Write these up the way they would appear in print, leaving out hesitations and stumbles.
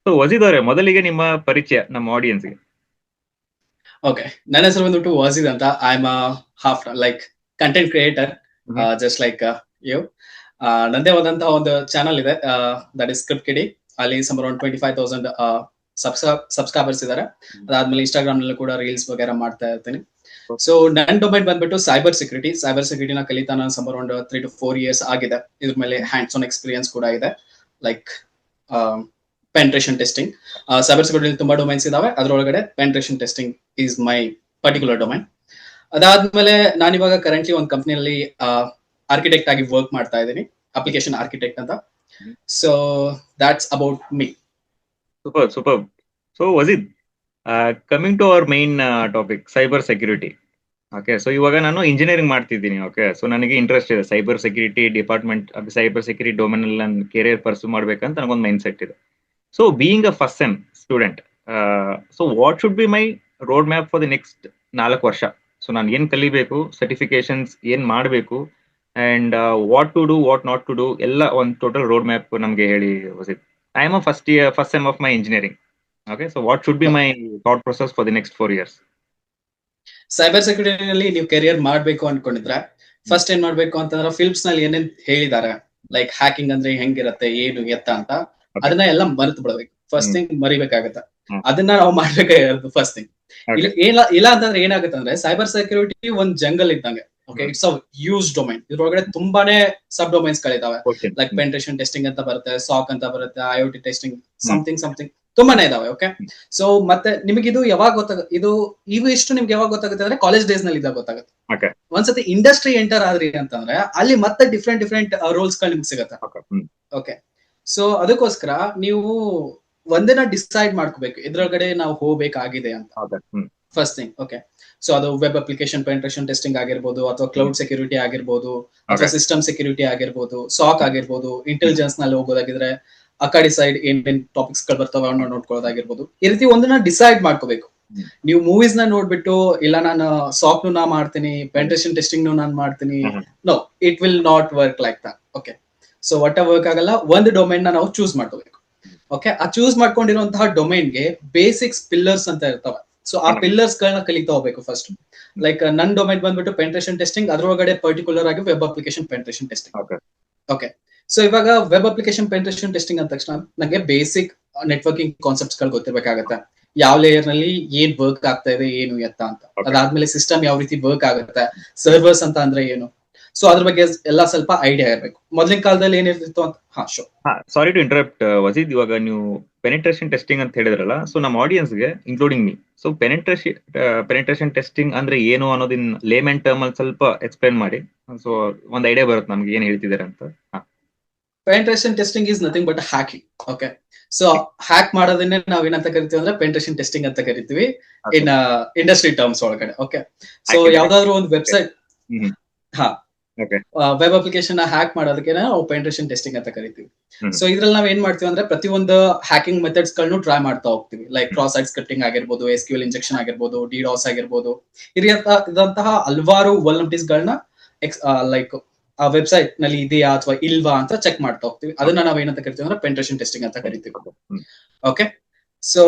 So Wajid ಅವರೇ, ಮೊದಲಿಗೆ ನಿಮ್ಮ ಪರಿಚಯ ನಮ್ಮ ಆಡಿಯನ್ಸ್ಗೆ. ಓಕೆ, ನನ್ನ ಹೆಸರು ಬಂದ್ಬಿಟ್ಟು ವಾಸಿದ್ ಅಂತ. I am half like content creator, just like you. ನಂದೇ ಆದಂತಹ ಒಂದು ಚಾನಲ್ ಇದೆ, ದಟ್ ಇಸ್ ಸ್ಕ್ರಿಪ್ಟ್ ಕಿಡಿ. ಅಲ್ಲಿ ಅರೌಂಡ್ 25,000 ಸಬ್ಸ್ಕ್ರೈಬರ್ಸ್ ಇದಾರೆ. ಅದಾದ್ಮೇಲೆ ಇನ್ಸ್ಟಾಗ್ರಾಮ್ ನಲ್ಲಿ ಕೂಡ ರೀಲ್ಸ್ ವಗೇರಾ ಮಾಡ್ತಾ ಇರ್ತೀನಿ. ಸೊ ನನ್ನ ಡೊಮೈನ್ ಬಂದ್ಬಿಟ್ಟು ಸೈಬರ್ ಸೆಕ್ಯೂರಿಟಿನ ಕಲಿತಾ ನಾನು ಅರೌಂಡ್ 3 to 4 years ಆಗಿದೆ. ಇದ್ರ ಮೇಲೆ ಹ್ಯಾಂಡ್ಸ್ ಆನ್ ಎಕ್ಸ್ಪೀರಿಯನ್ಸ್ ಕೂಡ ಇದೆ, like penetration testing. Cyber security ತುಂಬಾ ಡೊಮೈನ್ಸ್ ಇದಾವೆ, ಅದರೊಳಗಡೆ penetration testing is my particular domain. ಅದಾದ್ಮೇಲೆ ನಾನಿವಾಗ ಕರೆಂಟ್ಲಿ ಒಂದು ಕಂಪ್ನಿಯಲ್ಲಿ ಆರ್ಕಿಟೆಕ್ಟ್ ಆಗಿ ವರ್ಕ್ ಮಾಡ್ತಾ ಇದ್ದೀನಿ, ಅಪ್ಲಿಕೇಶನ್ ಆರ್ಕಿಟೆಕ್ಟ್ ಅಂತ. So that's about me. Super. So Wajid, coming to our main topic, cyber security. Okay, so ಇವಾಗ ನಾನು ಇಂಜಿನಿಯರಿಂಗ್ ಮಾಡ್ತಿದ್ದೀನಿ. ಓಕೆ, ಸೊ ನನಗೆ ಇಂಟ್ರೆಸ್ಟ್ ಇದೆ cyber security department, cyber security domain ಅಲ್ಲಿ ನನ್ನ ಕೆರಿಯರ್ ಪರ್ಸ್ಯೂ ಮಾಡ್ಬೇಕಂತ ನನಗೊಂದು ಮೈಂಡ್ ಸೆಟ್ ಇದೆ. So being a first sem student, so what should be my road map for the next 4 ವರ್ಷ? ಸೊ ನಾನು ಏನ್ ಕಲಿಬೇಕು, ಸರ್ಟಿಫಿಕೇಶನ್ಸ್ ಏನ್ ಮಾಡಬೇಕು, and what to do, what not to do, ಎಲ್ಲ ಒಂದು ಟೋಟಲ್ ರೋಡ್ ಮ್ಯಾಪ್ ನಮಗೆ ಹೇಳಿ Wajid. I am a first sem of my engineering. Okay, so what should be my thought process for the next 4 years? Cyber ಸೆಕ್ಯೂರಿಟಿನಲ್ಲಿ ನೀವು career ಮಾಡ್ಬೇಕು ಅನ್ಕೊಂಡಿದ್ರೆ first ಏನ್ ಮಾಡ್ಬೇಕು ಅಂತಂದ್ರೆ, ಫಿಲ್ಮ್ಸ್ ನಲ್ಲಿ ಏನೇನ್ ಹೇಳಿದಾರೆ, ಲೈಕ್ ಹ್ಯಾಕಿಂಗ್ ಅಂದ್ರೆ ಹೆಂಗಿರತ್ತೆ, ಏನು ಎತ್ತ ಅಂತ, ಅದನ್ನ ಎಲ್ಲ ಮರೆತು ಬಿಡ್ಬೇಕು. ಫಸ್ಟ್ ಥಿಂಗ್ ಮರಿಬೇಕಾಗತ್ತೆ, ಅದನ್ನ ನಾವು ಮಾಡ್ಬೇಕಾಗಿರೋದು ಫಸ್ಟ್ ಥಿಂಗ್. ಇಲ್ಲ ಅಂತಂದ್ರೆ ಏನಾಗುತ್ತೆ ಅಂದ್ರೆ, ಸೈಬರ್ ಸೆಕ್ಯೂರಿಟಿ ಒಂದ್ ಜಂಗಲ್ ಇದ್ದಂಗೆ. Okay, it's a huge domain. ಇದ್ರೊಳಗಡೆ ತುಂಬಾನೇ ಸಬ್ ಡೊಮೈನ್ಸ್ ಗಳಿದಾವೆ, ಲೈಕ್ ಪೆನೆಟ್ರೇಷನ್ ಟೆಸ್ಟಿಂಗ್ ಅಂತ ಬರುತ್ತೆ, ಸಾಕ್ ಅಂತ ಬರುತ್ತೆ, IoT ಟೆಸ್ಟಿಂಗ್, ಸಮಥಿಂಗ್ ತುಂಬಾನೇ ಇದಾವೆ. ಓಕೆ, ಸೊ ಮತ್ತೆ ನಿಮಗೆ ಇದು ಯಾವಾಗ ಇಷ್ಟು ನಿಮ್ಗೆ ಯಾವಾಗ ಗೊತ್ತಾಗುತ್ತೆ ಅಂದ್ರೆ, ಕಾಲೇಜ್ ಡೇಸ್ ನಲ್ಲಿ ಇದ್ದಾಗ ಗೊತ್ತಾಗುತ್ತೆ. ಒಂದ್ಸತಿ ಇಂಡಸ್ಟ್ರಿ ಎಂಟರ್ ಆದ್ರಿ ಅಂತಂದ್ರೆ ಅಲ್ಲಿ ಮತ್ತೆ ಡಿಫ್ರೆಂಟ್ ರೋಲ್ಸ್ ಗಳು ನಿಮ್ಗೆ ಸಿಗತ್ತೆ. ಓಕೆ, ಸೊ ಅದಕ್ಕೋಸ್ಕರ ನೀವು ಒಂದಿನ ಡಿಸೈಡ್ ಮಾಡ್ಕೋಬೇಕು ಇದ್ರೊಳಗಡೆ ನಾವು ಹೋಗ್ಬೇಕಾಗಿದೆ ಅಂತ, ಫಸ್ಟ್ ಥಿಂಗ್. ಓಕೆ, ಸೊ ಅದು ವೆಬ್ ಅಪ್ಲಿಕೇಶನ್ ಪೆನೆಟ್ರೇಷನ್ ಟೆಸ್ಟಿಂಗ್ ಆಗಿರ್ಬೋದು, ಅಥವಾ ಕ್ಲೌಡ್ ಸೆಕ್ಯೂರಿಟಿ ಆಗಿರ್ಬೋದು, ಅಥವಾ ಸಿಸ್ಟಮ್ ಸೆಕ್ಯೂರಿಟಿ ಆಗಿರ್ಬೋದು, ಸಾಕ್ ಆಗಿರ್ಬೋದು, ಇಂಟೆಲಿಜೆನ್ಸ್ ನಲ್ಲಿ ಹೋಗೋದಾಗಿದ್ರೆ ಆ ಕಡೆ ಸೈಡ್ ಏನೇನ್ ಟಾಪಿಕ್ಸ್ ಗಳು ಬರ್ತಾವ ಅವನ್ನ ನೋಡ್ಕೊಳ್ಳೋದಾಗಿರ್ಬೋದು. ಈ ರೀತಿ ಒಂದನ್ನ ಡಿಸೈಡ್ ಮಾಡ್ಕೋಬೇಕು. ನೀವು ಮೂವೀಸ್ ನ ನೋಡ್ಬಿಟ್ಟು, ಇಲ್ಲ ನಾನು ಸಾಕ್ ನಾ ಮಾಡ್ತೀನಿ, ಪೆನೆಟ್ರೇಷನ್ ಟೆಸ್ಟಿಂಗ್ ನಾನು ಮಾಡ್ತೀನಿ, no, it will not work like that. Okay, so ಒಟ್ಟ ವರ್ಕ್ ಆಗಲ್ಲ. ಒಂದು ಡೊಮೈನ್ ನ ನಾವು ಚೂಸ್ ಮಾಡ್ಕೋಬೇಕು. ಓಕೆ, ಆ ಚೂಸ್ ಮಾಡ್ಕೊಂಡಿರುವಂತಹ ಡೊಮೈನ್ಗೆ ಬೇಸಿಕ್ಸ್ ಪಿಲ್ಲರ್ಸ್ ಅಂತ ಇರ್ತವೆ. ಸೊ ಆ ಪಿಲ್ಲರ್ಸ್ ಗಳನ್ನ ಕಲಿತಾ ಹೋಗ್ಬೇಕು ಫಸ್ಟ್. ಲೈಕ್ ನನ್ ಡೊಮೈನ್ ಬಂದ್ಬಿಟ್ಟು ಪೆನೆಟ್ರೇಷನ್ ಟೆಸ್ಟಿಂಗ್, ಅದ್ರೊಳಗಡೆ ಪರ್ಟಿಕ್ಯುಲರ್ ಆಗಿ web application penetration testing. Okay, so ಇವಾಗ ವೆಬ್ ಅಪ್ಲಿಕೇಶನ್ ಪೆನೆಟ್ರೇಷನ್ ಟೆಸ್ಟಿಂಗ್ ಅಂದ ತಕ್ಷಣ ನಂಗೆ ಬೇಸಿಕ್ ನೆಟ್ವರ್ಕಿಂಗ್ ಕಾನ್ಸೆಪ್ಟ್ಸ್ ಗಳು ಗೊತ್ತಿರ್ಬೇಕಾಗತ್ತೆ. ಯಾವ ಲೇಯರ್ ನಲ್ಲಿ ಏನ್ ವರ್ಕ್ ಆಗ್ತಾ ಇದೆ, ಏನು ಎತ್ತ ಅಂತ. ಅದಾದ್ಮೇಲೆ ಸಿಸ್ಟಮ್ ಯಾವ ರೀತಿ ವರ್ಕ್ ಆಗುತ್ತೆ, ಸರ್ವರ್ಸ್ ಅಂತ ಅಂದ್ರೆ ಏನು, ಸೊ ಅದ್ರ ಬಗ್ಗೆ ಎಲ್ಲ ಸ್ವಲ್ಪ ಐಡಿಯಾ ಇರಬೇಕು. ಮೊದಲಿನ ಕಾಲದಲ್ಲಿ ಏನಿರ್ತಿತ್ತು ಅಂತ. ಸಾರಿ ಟು ಇಂಟರಪ್ಟ್ ವಜೀದ್, ಇವಾಗ ನೀವು ಪೆನೆಟ್ರೇಷನ್ ಟೆಸ್ಟಿಂಗ್ ಅಂತ ಹೇಳಿದ್ರಲ್ಲ, ಸೊ ನಮ್ಮ ಆಡಿಯನ್ಸ್ಗೆ including me, so penetration testing ಅಂದ್ರೆ ಏನು ಅನ್ನೋದಿನ್ ಲೇಮನ್ ಟರ್ಮ್ ಅಲ್ಲಿ ಸ್ವಲ್ಪ ಎಕ್ಸ್ಪ್ಲೈನ್ ಮಾಡಿ, ಸೊ ಒಂದ್ ಐಡಿಯಾ ಬರುತ್ತೆ ನಮ್ಗೆ ಏನ್ ಹೇಳ್ತಿದ್ದಾರೆ ಅಂತ. Penetration testing is nothing but hacking. Okay, so hack ಮಾಡೋದನ್ನೇ ನಾವ್ ಏನಂತ ಕರಿತೀವಿ ಅಂದ್ರೆ ಪೆನೆಟ್ರೇಷನ್ ಟೆಸ್ಟಿಂಗ್ ಅಂತ ಕರಿತೀವಿ ಇನ್ ಇಂಡಸ್ಟ್ರಿ ಟರ್ಮ್ಸ್ ಒಳಗಡೆ. ಓಕೆ, ಸೊ ಯಾವ್ದಾದ್ರು ಒಂದು ವೆಬ್ಸೈಟ್, ವೆಬ್ ಅಪ್ಲಿಕೇಶನ್ ಹ್ಯಾಕ್ ಮಾಡೋದಕ್ಕೆ ನಾವು ಪೆನೆಟ್ರೇಷನ್ ಟೆಸ್ಟಿಂಗ್ ಅಂತ ಕರಿತೀವಿ. ಸೊ ಇದ್ರಲ್ಲಿ ನಾವ್ ಏನ್ ಮಾಡ್ತೀವಿ ಅಂದ್ರೆ, ಪ್ರತಿಯೊಂದು ಹ್ಯಾಕಿಂಗ್ ಮೆಥಡ್ಸ್ ಗಳನ್ನು ಟ್ರೈ ಮಾಡ್ತಾ ಹೋಗ್ತೀವಿ. ಲೈಕ್ ಕ್ರಾಸ್ ಸೈಟ್ ಸ್ಕ್ರಿಪ್ಟಿಂಗ್ ಆಗಿರ್ಬೋದು, SQL ಇಂಜೆಕ್ಷನ್ ಆಗಿರ್ಬೋದು, DDoS ಆಗಿರ್ಬೋದು, ಇದಂತಹ ಹಲವಾರು ವಲ್ನರಬಿಲಿಟೀಸ್ ಗಳನ್ನ ಲೈಕ್ ಆ ವೆಬ್ಸೈಟ್ ನಲ್ಲಿ ಇದೆಯಾ ಅಥವಾ ಇಲ್ವಾ ಅಂತ ಚೆಕ್ ಮಾಡ್ತಾ ಹೋಗ್ತೀವಿ. ಅದನ್ನ ನಾವ್ ಏನಂತ ಕರಿತೀವಿ ಅಂದ್ರೆ ಪೆನೆಟ್ರೇಷನ್ ಟೆಸ್ಟಿಂಗ್ ಅಂತ ಕರಿತೀವಿ. Okay, so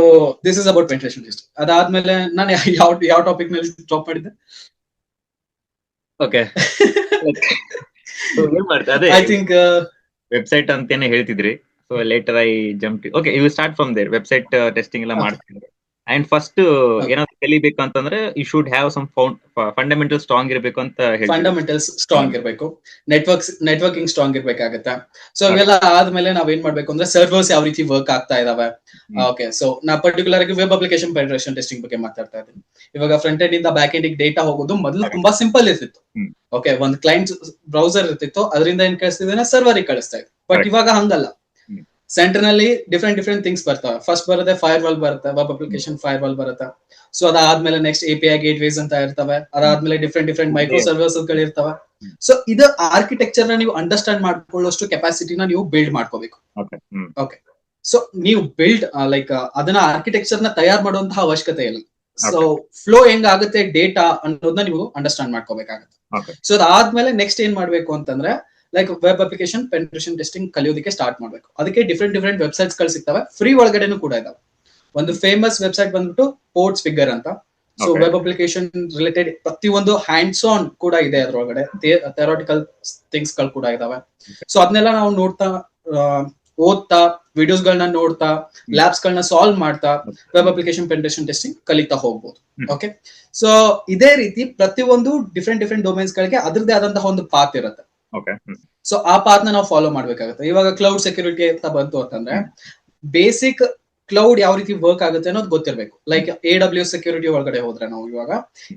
this is about penetration testing. ಅದಾದ್ಮೇಲೆ ನಾನು ಯಾವ ಟಾಪಿಕ್ ನಲ್ಲಿ ಡ್ರಾಪ್ ಮಾಡಿದ್ದೆ? ಓಕೆ, ಐ ಥಿಂಕ್ ವೆಬ್ಸೈಟ್ ಅಂತಾನೆ ಹೇಳ್ತಿದ್ರಿ. So later I jump. Okay, you start from there. Website testing ಎಲ್ಲ ಮಾಡ್ತಿದ್ರೆ, ಅಂಡ್ ಫಸ್ಟ್ ಏನಾದ್ರು ಕಲಿಬೇಕು ಅಂತಂದ್ರೆ you should have some fundamental strong ಇರಬೇಕು ಅಂತ ಹೇಳಿ. ಫಂಡಮೆಂಟಲ್ಸ್ ಸ್ಟ್ರಾಂಗ್ ಇರಬೇಕು, ನೆಟ್ವರ್ಕಿಂಗ್ ಸ್ಟ್ರಾಂಗ್ ಇರ್ಬೇಕಾಗತ್ತೆ. ಸೊ ಇವೆಲ್ಲ ಆದ್ಮೇಲೆ ನಾವ್ ಏನ್ ಮಾಡ್ಬೇಕು ಅಂದ್ರೆ, ಸರ್ವರ್ಸ್ ಯಾವ ರೀತಿ ವರ್ಕ್ ಆಗ್ತಾ ಇದಾವೆ. ಓಕೆ, ಸೊ ನಾ ಪರ್ಟಿಕ್ಯುಲರ್ ಆಗಿ ವೆಬ್ ಅಪ್ಲಿಕೇಶನ್ ಪೆನೆಟ್ರೇಷನ್ ಟೆಸ್ಟಿಂಗ್ ಬಗ್ಗೆ ಮಾತಾಡ್ತಾ ಇದ್ದೀನಿ. ಇವಾಗ ಫ್ರಂಟ್ ಎಂಡ್ ಇಂದ ಬ್ಯಾಕ್ ಎಂಡ್ ಡೇಟಾ ಹೋಗೋದು ಮೊದಲು ತುಂಬಾ ಸಿಂಪಲ್ ಇರ್ತಿತ್ತು. ಓಕೆ, ಒಂದು ಕ್ಲೈಂಟ್ ಬ್ರೌಸರ್ ಇರ್ತಿತ್ತು, ಅದರಿಂದ ಏನ್ ಕಳಿಸ್ತಿದ್ದೇನೆ, ಸರ್ವರ್ ಕಳಿಸ್ತಾ ಇತ್ತು. ಬಟ್ ಇವಾಗ ಹಂಗಲ್ಲ. ಸೆಂಟರ್ ನಲ್ಲಿ ಡಿಫ್ರೆಂಟ್ ಥಿಂಗ್ಸ್ ಬರ್ತವೆ. ಫಸ್ಟ್ ಬರುತ್ತೆ ಫೈರ್ ವಾಲ್ ಬರುತ್ತೆ, ವೆಬ್ ಅಪ್ಲಿಕೇಶನ್ ಫೈರ್ ವಾಲ್ ಬರುತ್ತೆ. ಸೊ ಅದಾದ್ಮೇಲೆ ನೆಕ್ಸ್ಟ್ API ಗೇಟ್ವೇಸ್ ಅಂತ ಇರ್ತವೆ. ಅದಾದ್ಮೇಲೆ ಡಿಫ್ರೆಂಟ್ ಮೈಕ್ರೋ ಸರ್ವರ್ಸ್ ಗಳು ಇರ್ತವೆ. ಸೊ ಇದು ಆರ್ಕಿಟೆಕ್ಚರ್ ನ ನೀವು ಅಂಡರ್ಸ್ಟ್ಯಾಂಡ್ ಮಾಡ್ಕೊಳ್ಳೋಷ್ಟು ಕೆಪಾಸಿಟಿನ ನೀವು ಬಿಲ್ಡ್ ಮಾಡ್ಕೋಬೇಕು. ಓಕೆ, ಸೊ ನೀವು ಬಿಲ್ಡ್ ಲೈಕ್ ಅದನ್ನ ಆರ್ಕಿಟೆಕ್ಚರ್ ನ ತಯಾರು ಮಾಡುವಂತಹ ಅವಶ್ಯಕತೆ ಇಲ್ಲ. ಸೊ ಫ್ಲೋ ಹೆಂಗಾಗುತ್ತೆ ಡೇಟಾ ಅನ್ನೋದನ್ನ ನೀವು ಅಂಡರ್ಸ್ಟ್ಯಾಂಡ್ ಮಾಡ್ಕೋಬೇಕಾಗತ್ತೆ. ಸೊ ಅದಾದ್ಮೇಲೆ ನೆಕ್ಸ್ಟ್ ಏನ್ ಮಾಡ್ಬೇಕು ಅಂತಂದ್ರೆ, like web application penetration testing ಕಲಿಯೋದಕ್ಕೆ ಸ್ಟಾರ್ಟ್ ಮಾಡ್ಬೇಕು. ಅದಕ್ಕೆ ಡಿಫ್ರೆಂಟ್ ವೆಬ್ಸೈಟ್ಸ್ ಗಳು ಸಿಗ್ತವೆ, ಫ್ರೀ ಒಳಗಡೆನೂ ಕೂಡ ಇದಾವೆ. ಒಂದು ಫೇಮಸ್ ವೆಬ್ಸೈಟ್ ಬಂದ್ಬಿಟ್ಟು ಪೋರ್ಟ್ಸ್ ಫಿಗರ್ ಅಂತ. ಸೊ ವೆಬ್ ಅಪ್ಲಿಕೇಶನ್ ರಿಲೇಟೆಡ್ ಪ್ರತಿಯೊಂದು ಹ್ಯಾಂಡ್ಸ್ ಆನ್ ಕೂಡ ಇದೆ ಅದ್ರೊಳಗಡೆ, ಥಿಯರಾಟಿಕಲ್ ಥಿಂಗ್ಸ್ ಗಳು ಕೂಡ ಇದಾವೆ. ಸೊ ಅದನ್ನೆಲ್ಲ ನಾವು ನೋಡ್ತಾ, ಓದ್ತಾ, ವಿಡಿಯೋಸ್ ಗಳನ್ನ ನೋಡ್ತಾ, ಲ್ಯಾಬ್ಸ್ ಗಳನ್ನ ಸಾಲ್ವ್ ಮಾಡ್ತಾ ವೆಬ್ ಅಪ್ಲಿಕೇಶನ್ ಪೆನಿಟ್ರೇಷನ್ ಟೆಸ್ಟಿಂಗ್ ಕಲಿತಾ ಹೋಗ್ಬೋದು. ಓಕೆ, ಸೊ ಇದೇ ರೀತಿ ಪ್ರತಿಯೊಂದು ಡಿಫ್ರೆಂಟ್ ಡೊಮೇನ್ಸ್ ಗಳಿಗೆ ಅದ್ರದ್ದೇ ಆದಂತಹ ಒಂದು ಪಾತ್ ಇರುತ್ತೆ. ಸೊ ಆ ಪಾತ್ ನ ನಾವು ಫಾಲೋ ಮಾಡ್ಬೇಕಾಗುತ್ತೆ. ಇವಾಗ ಕ್ಲೌಡ್ ಸೆಕ್ಯೂರಿಟಿ ಅಂತ ಬಂತು ಅಂತಂದ್ರೆ ಬೇಸಿಕ್ ಕ್ಲೌಡ್ ಯಾವ ರೀತಿ ವರ್ಕ್ ಆಗುತ್ತೆ ಅನ್ನೋದು ಗೊತ್ತಿರಬೇಕು. ಲೈಕ್ AWS ಸೆಕ್ಯೂರಿಟಿ ಒಳಗಡೆ ಹೋದ್ರೆ ನಾವು ಇವಾಗ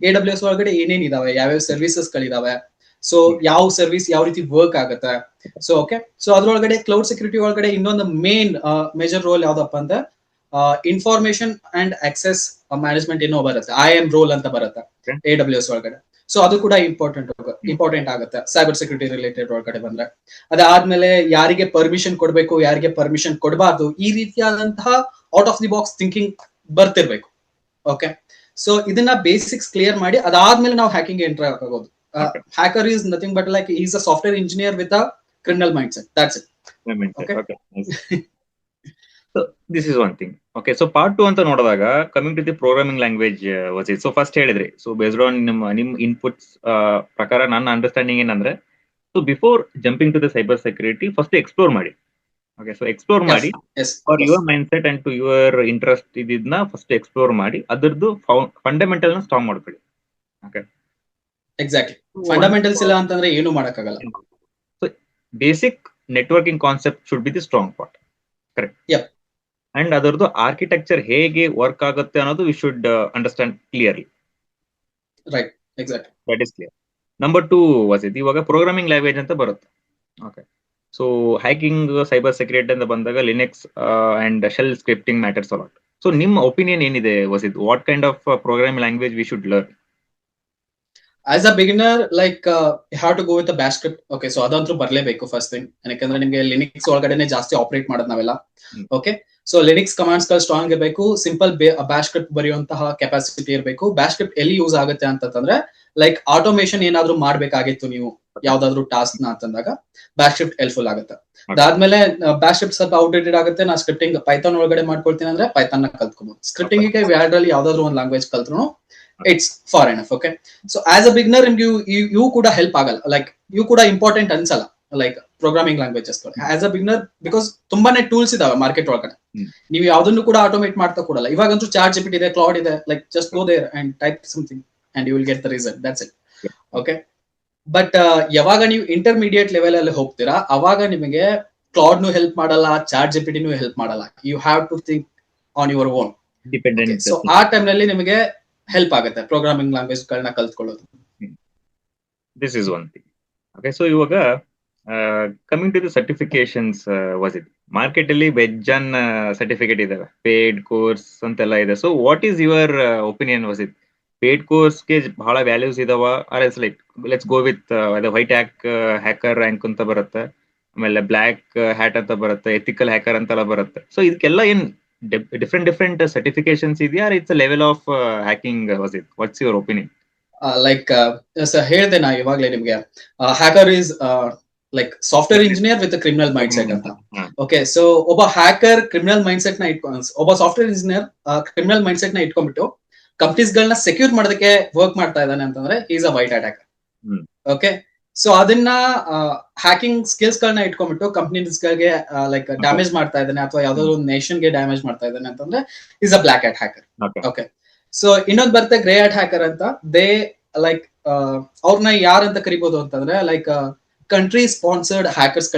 AWS ಒಳಗಡೆ ಏನೇನ್ ಇದಾವೆ, ಯಾವ್ಯಾವ ಸರ್ವಿಸಸ್ ಗಳಿದಾವೆ, ಸೊ ಯಾವ ಸರ್ವಿಸ್ ಯಾವ ರೀತಿ ವರ್ಕ್ ಆಗುತ್ತೆ. ಸೊ ಓಕೆ, ಸೊ ಅದ್ರೊಳಗಡೆ ಕ್ಲೌಡ್ ಸೆಕ್ಯೂರಿಟಿ ಒಳಗಡೆ ಇನ್ನೊಂದು ಮೇಜರ್ ರೋಲ್ ಯಾವ್ದಪ್ಪ ಅಂತ ಇನ್ಫಾರ್ಮೇಶನ್ ಅಂಡ್ ಆಕ್ಸೆಸ್ ಮ್ಯಾನೇಜ್ಮೆಂಟ್ ಏನೋ ಬರುತ್ತೆ, IAM ರೋಲ್ ಅಂತ ಬರುತ್ತೆ AWS ಒಳಗಡೆ. ಸೊ ಅದು ಕೂಡ ಇಂಪಾರ್ಟೆಂಟ್ ಆಗುತ್ತೆ ಸೈಬರ್ ಸೆಕ್ಯೂರಿಟಿ ರಿಲೇಟೆಡ್ ಒಳಗಡೆ ಬಂದ್ರೆ. ಅದಾದ್ಮೇಲೆ ಯಾರಿಗೆ ಪರ್ಮಿಷನ್ ಕೊಡ್ಬೇಕು, ಯಾರಿಗೆ ಪರ್ಮಿಷನ್ ಕೊಡಬಾರ್ದು, ಈ ರೀತಿಯಾದಂತಹ out of the box thinking ಬರ್ತಿರ್ಬೇಕು. ಓಕೆ, ಸೊ ಇದನ್ನ ಬೇಸಿಕ್ಸ್ ಕ್ಲಿಯರ್ ಮಾಡಿ ಅದಾದ್ಮೇಲೆ ನಾವು ಹ್ಯಾಕಿಂಗ್ ಎಂಟರ್ ಆಗೋದು. Hacker is nothing but like is a software engineer with a criminal mind set, that's it. Okay. So this is one thing. Okay, so part 2 ಅಂತ ನೋಡಿದಾಗ coming to the programming language was it. So first ಹೇಳಿದ್ರಿ, so based on ನಿಮ್ inputs ಪ್ರಕಾರ ನನ್ನ understanding ಏನಂದ್ರೆ, so before jumping to the cyber security first explore ಮಾಡಿ. Okay, so explore ಮಾಡಿ for your mindset and to your interest ಇದನ್ನ first explore ಮಾಡಿ ಅದರದ್ದು ಫಂಡಮೆಂಟಲ್ ನ ಸ್ಟ್ರಾಂಗ್ ಮಾಡ್ಕೊಳ್ಳಿ. Okay, exactly. ಫಂಡಮೆಂಟಲ್ಸ್ ಇಲ್ಲ ಅಂತಂದ್ರೆ ಏನು ಮಾಡಕ್ಕಾಗಲ್ಲ. So basic networking concept should be the strong part, correct? Yup. And ಅದರದ್ದು ಆರ್ಕಿಟೆಕ್ಚರ್ ಹೇಗೆ ವರ್ಕ್ ಆಗುತ್ತೆ ಅನ್ನೋದು we should understand clearly. Right, exactly, that is clear. Number 2 was it, ಇವಾಗ ಪ್ರೋಗ್ರಾಮಿಂಗ್ ಲ್ಯಾಂಗ್ವೇಜ್ ಅಂತ ಬರುತ್ತೆ. Okay, so hacking cyber security ಅಂತ ಬಂದಾಗ Linux and shell scripting matters a lot. So ನಿಮ್ಮ ಒಪಿನಿಯನ್ ಏನಿದೆ was it, what kind of programming language we should learn? As a beginner like you have to go with bash script. Okay, so ಅದಂತೂ ಬರ್ಲೇಬೇಕು first thing, ಯಾಕಂದ್ರೆ ನಿಮ್ಗೆ Linux ಒಳಗಡೆನೆ ಜಾಸ್ತಿ operate ಮಾಡೋದು ನಾವೆಲ್ಲ. ಓಕೆ, ಸೊ ಲಿನಿಕ್ಸ್ ಕಮಾಂಡ್ಸ್ ಗಳು strong ಇರಬೇಕು, ಸಿಂಪಲ್ ಬ್ಯಾಶ್ ಸ್ಕ್ರಿಪ್ಟ್ ಬರೆಯುವಂತಹ ಕೆಪಾಸಿಟಿ ಇರಬೇಕು. ಬ್ಯಾಶ್ ಸ್ಕ್ರಿಪ್ಟ್ ಎಲ್ಲಿ ಯೂಸ್ ಆಗುತ್ತೆ ಅಂತಂದ್ರೆ ಲೈಕ್ ಆಟೋಮೇಷನ್ ಏನಾದ್ರು ಮಾಡ್ಬೇಕಾಗಿತ್ತು ನೀವು ಯಾವ್ದಾದ್ರು ಟಾಸ್ಕ್ ನ ಅಂತಂದಾಗ ಬ್ಯಾಶ್ ಸ್ಕ್ರಿಪ್ಟ್ ಹೆಲ್ಪ್ಫುಲ್ ಆಗುತ್ತೆ. ಅದಾದ್ಮೇಲೆ ಬ್ಯಾಶ್ ಸ್ಕ್ರಿಪ್ಟ್ ಸ್ವಲ್ಪ ಔಟ್ಡೇಟೆಡ್ ಆಗುತ್ತೆ, ನಾ ಸ್ಕ್ರಿಪ್ಟಿಂಗ್ ಪೈಥಾನ್ ಒಳಗಡೆ ಮಾಡ್ಕೊಳ್ತೀನಿ ಅಂದ್ರೆ ಪೈಥಾನ್ ನ ಕಲ್ತ್ಕೋಬಹುದು. ಸ್ಕ್ರಿಪ್ಟಿಂಗ್ ಗೆ ಎರಡರಲ್ಲಿ ಯಾವ್ದಾದ್ರು ಒಂದು ಲ್ಯಾಂಗ್ವೇಜ್ ಕಲ್ತ್ರು it's for enough. Okay, so as a beginner ನಿಮ್ಗೆ ಇವು ಕೂಡ ಹೆಲ್ಪ್ ಆಗಲ್ಲ, ಲೈಕ್ ಇವು ಕೂಡ ಇಂಪಾರ್ಟೆಂಟ್ ಅನ್ಸಲ್ಲ like programming languages. As a beginner because ತುಂಬಾನೇ ಟೂಲ್ಸ್ ಇದಾವೆ ಮಾರ್ಕೆಟ್ ಒಳಗಡೆ, ನೀವು ಯಾವ್ದನ್ನು ಕೂಡ ಆಟೋಮೇಟ್ ಮಾಡ್ತಾ ಕೊಡಲ್ಲ. ಇವಾಗಂತೂ ಚಾಟ್ ಜಿಪಿಟಿ ಇದೆ, ಕ್ಲೌಡ್ ಇದೆ, like just go there and type something and you will get the result, that's it. Okay, but ಯಾವಾಗ ನೀವು ಇಂಟರ್ಮೀಡಿಯೇಟ್ ಲೆವೆಲ್ ಅಲ್ಲಿ ಹೋಗ್ತೀರಾ ಅವಾಗ ನಿಮಗೆ ಕ್ಲೌಡ್ ನು ಹೆಲ್ಪ್ ಮಾಡಲ್ಲ, ಚಾಟ್ ಜಿಪಿಟಿನೂ ಹೆಲ್ಪ್ ಮಾಡಲ್ಲ. You have to think on your own. Dependent. So ಆ ಟೈಮ್ ನಲ್ಲಿ ನಿಮಗೆ ಹೆಲ್ಪ್ ಆಗುತ್ತೆ ಪ್ರೋಗ್ರಾಮಿಂಗ್ ಲ್ಯಾಂಗ್ವೇಜ್ ಗಳನ್ನ ಕಲ್ತ್ಕೊಳ್ಳೋದು. This is one thing. Okay, so ಇವಾಗ coming to the certifications was it, market ಅಲ್ಲಿ ಬೆಜ್ಜನ್ ಸರ್ಟಿಫಿಕೇಟ್ ಇದಾವೆ, ಪೇಡ್ ಕೋರ್ಸ್ ಅಂತೆಲ್ಲ ಇದೆ. So what is your opinion was it? Paid ಕೋರ್ಸ್ಗೆ ಬಹಳ ವ್ಯಾಲ್ಯೂಸ್ ಇದಾವ, ಆರ್ ಎಸ್ like let's go with white hacker rank ಅಂತ ಬರುತ್ತೆ, ಆಮೇಲೆ ಬ್ಲಾಕ್ ಹ್ಯಾಟ್ ಅಂತ ಬರುತ್ತೆ, ಎಥಿಕಲ್ ಹ್ಯಾಕರ್ ಅಂತೆಲ್ಲ ಬರುತ್ತೆ. ಸೊ ಇದಕ್ಕೆಲ್ಲ ಏನ್ ಡಿಫ್ರೆಂಟ್ ಸರ್ಟಿಫಿಕೇಶನ್ಸ್ ಇದೆಯಾ, it's level of hacking was it? What's your opinion? Like ಹೇಳಿದೆ ನಾ ಇವಾಗ್ಲೇ ನಿಮ್ಗೆ, hacker is like software engineer with criminal mind set ಅಂತ. ಓಕೆ, ಸೊ ಒಬ್ಬ ಹ್ಯಾಕರ್ ಕ್ರಿಮಿನಲ್ ಮೈಂಡ್ ಸೆಟ್ ನ ಒಬ್ಬ software engineer criminal mind set ನ ಇಟ್ಕೊಂಡ್ಬಿಟ್ಟು ಕಂಪ್ನೀಸ್ ಗಳನ್ನ ಸೆಕ್ಯೂರ್ ಮಾಡೋದಕ್ಕೆ ವರ್ಕ್ ಮಾಡ್ತಾ ಇದ್ದಾನೆ ಅಂತಂದ್ರೆ is a white attacker. Okay, so ಅದನ್ನ ಹ್ಯಾಕಿಂಗ್ ಸ್ಕಿಲ್ಸ್ ಗಳನ್ನ ಇಟ್ಕೊಂಡ್ಬಿಟ್ಟು ಕಂಪ್ನೀಸ್ ಗಳಿಗೆ ಲೈಕ್ ಡ್ಯಾಮೇಜ್ ಮಾಡ್ತಾ ಇದ್ದಾನೆ ಅಥವಾ ಯಾವ್ದಾದ್ರು ಒಂದು ನೇಷನ್ ಗೆ ಡ್ಯಾಮೇಜ್ ಮಾಡ್ತಾ ಇದ್ದಾನೆ ಅಂತಂದ್ರೆ is a black hat hacker. Okay, so ಇನ್ನೊಂದು ಬರುತ್ತೆ ಗ್ರೇ ಹ್ಯಾಟ್ ಹ್ಯಾಕರ್ ಅಂತ. ದೇ ಲೈಕ್ ಅವ್ರನ್ನ ಯಾರಂತ ಕರಿಬಹುದು ಅಂತಂದ್ರೆ ಲೈಕ್ ಕಂಟ್ರಿ ಸ್ಪಾನ್ಸರ್ಡ್ ಹ್ಯಾಕರ್ಸ್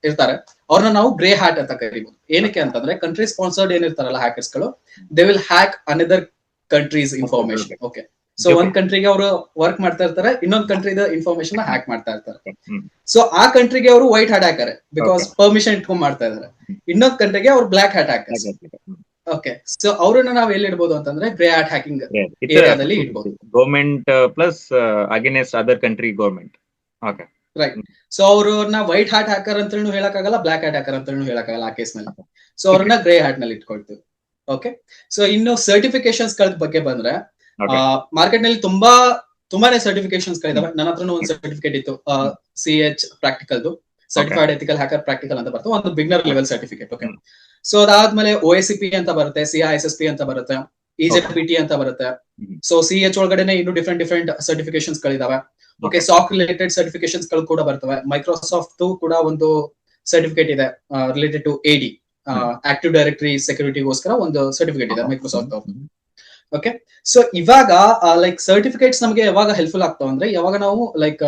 ಇರ್ತಾರೆ, ಅವ್ರನ್ನ ನಾವು ಗ್ರೇ ಹ್ಯಾಟ್ ಅಂತ ಕರಿಬಹುದು. ಏನಕ್ಕೆ ಅಂತಂದ್ರೆ ಕಂಟ್ರಿ ಸ್ಪಾನ್ಸರ್ಡ್ ಏನಿರ್ತಾರಲ್ಲ ಹ್ಯಾಕರ್ಸ್ ಗಳು, they will hack another countries information. Okay, so ಒಂದ್ ಕಂಟ್ರಿಗೆ ಅವರು ವರ್ಕ್ ಮಾಡ್ತಾ ಇರ್ತಾರೆ, ಇನ್ನೊಂದ್ ಕಂಟ್ರಿದ ಇನ್ಫಾರ್ಮೇಶನ್ ಹ್ಯಾಕ್ ಮಾಡ್ತಾ ಇರ್ತಾರೆ. ಸೊ ಆ ಕಂಟ್ರಿಗೆ ಅವರು white hat hacker because permission ಇಟ್ಕೊಂಡ್ ಮಾಡ್ತಾ ಇದಾರೆ, ಇನ್ನೊಂದ್ ಕಂಟ್ರಿಗೆ ಅವ್ರು black hat hackers. Okay, so ಅವ್ರನ್ನ ನಾವ್ ಎಲ್ಲಿ ಇಡ್ಬೋದು ಅಂತಂದ್ರೆ ಗ್ರೇ ಹ್ಯಾಟ್ ಹ್ಯಾಕಿಂಗ್ ಏರಿಯಾದಲ್ಲಿ ಇಡ್ಬೋದು. Government plus against other country government. Okay, right. So ಅವ್ರನ್ನ ವೈಟ್ ಹ್ಯಾಟ್ ಹ್ಯಾಕರ್ ಅಂತ ಹೇಳಕ್ಕಾಗಲ್ಲ, ಬ್ಲಾಕ್ ಹ್ಯಾಟ್ ಹ್ಯಾಕರ್ ಅಂತ ಹೇಳಕ್ಕಾಗಲ್ಲ ಆ ಕೇಸ್ ನಲ್ಲಿ. ಸೊ ಅವ್ರನ್ನ ಗ್ರೇ ಹ್ಯಾಟ್ ನಲ್ಲಿ ಇಟ್ಕೊಳ್ತೀವಿ. ಓಕೆ, ಸೊ ಇನ್ನು ಸರ್ಟಿಫಿಕೇಶನ್ಸ್ ಗಳ ಬಗ್ಗೆ ಬಂದ್ರೆ ಮಾರ್ಕೆಟ್ ನಲ್ಲಿ ತುಂಬಾನೇ ಸರ್ಟಿಫಿಕೇಶನ್ಸ್ ಗಳಿದಾವೆ. ನನ್ನ ಹತ್ರನೂ ಒಂದು ಸರ್ಟಿಫಿಕೇಟ್ ಇತ್ತು, CH ಪ್ರಾಕ್ಟಿಕಲ್ದು, ಸರ್ಟಿಫೈಡ್ ಎಥಿಕಲ್ ಹ್ಯಾಕರ್ ಪ್ರಾಕ್ಟಿಕಲ್ ಅಂತ ಬರುತ್ತೆ, ಒಂದು beginner level certificate. Okay, so ಅದಾದ್ಮೇಲೆ OSCP ಅಂತ ಬರುತ್ತೆ, CISSP ಅಂತ ಬರುತ್ತೆ, EJPT ಅಂತ ಬರುತ್ತೆ. ಸೊ CH ಒಳಗಡೆನೆ ಇನ್ನು ಡಿಫ್ರೆಂಟ್ ಸರ್ಟಿಫಿಕೇಶನ್ಸ್ ಗಳಿದಾವೆ. ಓಕೆ, ಸಾಕ್ ರಿಲೇಟೆಡ್ ಸರ್ಟಿಫಿಕೇಶನ್ಸ್ ಗಳು ಕೂಡ ಬರ್ತವೆ. ಮೈಕ್ರೋಸಾಫ್ಟ್ ಕೂಡ ಒಂದು ಸರ್ಟಿಫಿಕೇಟ್ ಇದೆ related to AD, active directory ಸೆಕ್ಯೂರಿಟಿಗೋಸ್ಕರ ಒಂದು ಸರ್ಟಿಫಿಕೇಟ್ ಇದೆ ಮೈಕ್ರೋಸಾಫ್ಟ್ ಅವ್ರದ್ದು. ಓಕೆ, ಸೊ ಇವಾಗ ಲೈಕ್ ಸರ್ಟಿಫಿಕೇಟ್ಸ್ ನಮಗೆ ಯಾವಾಗ ಹೆಲ್ಪ್ಫುಲ್ ಆಗ್ತಾವ ಅಂದ್ರೆ, ಯಾವಾಗ ನಾವು ಲೈಕ್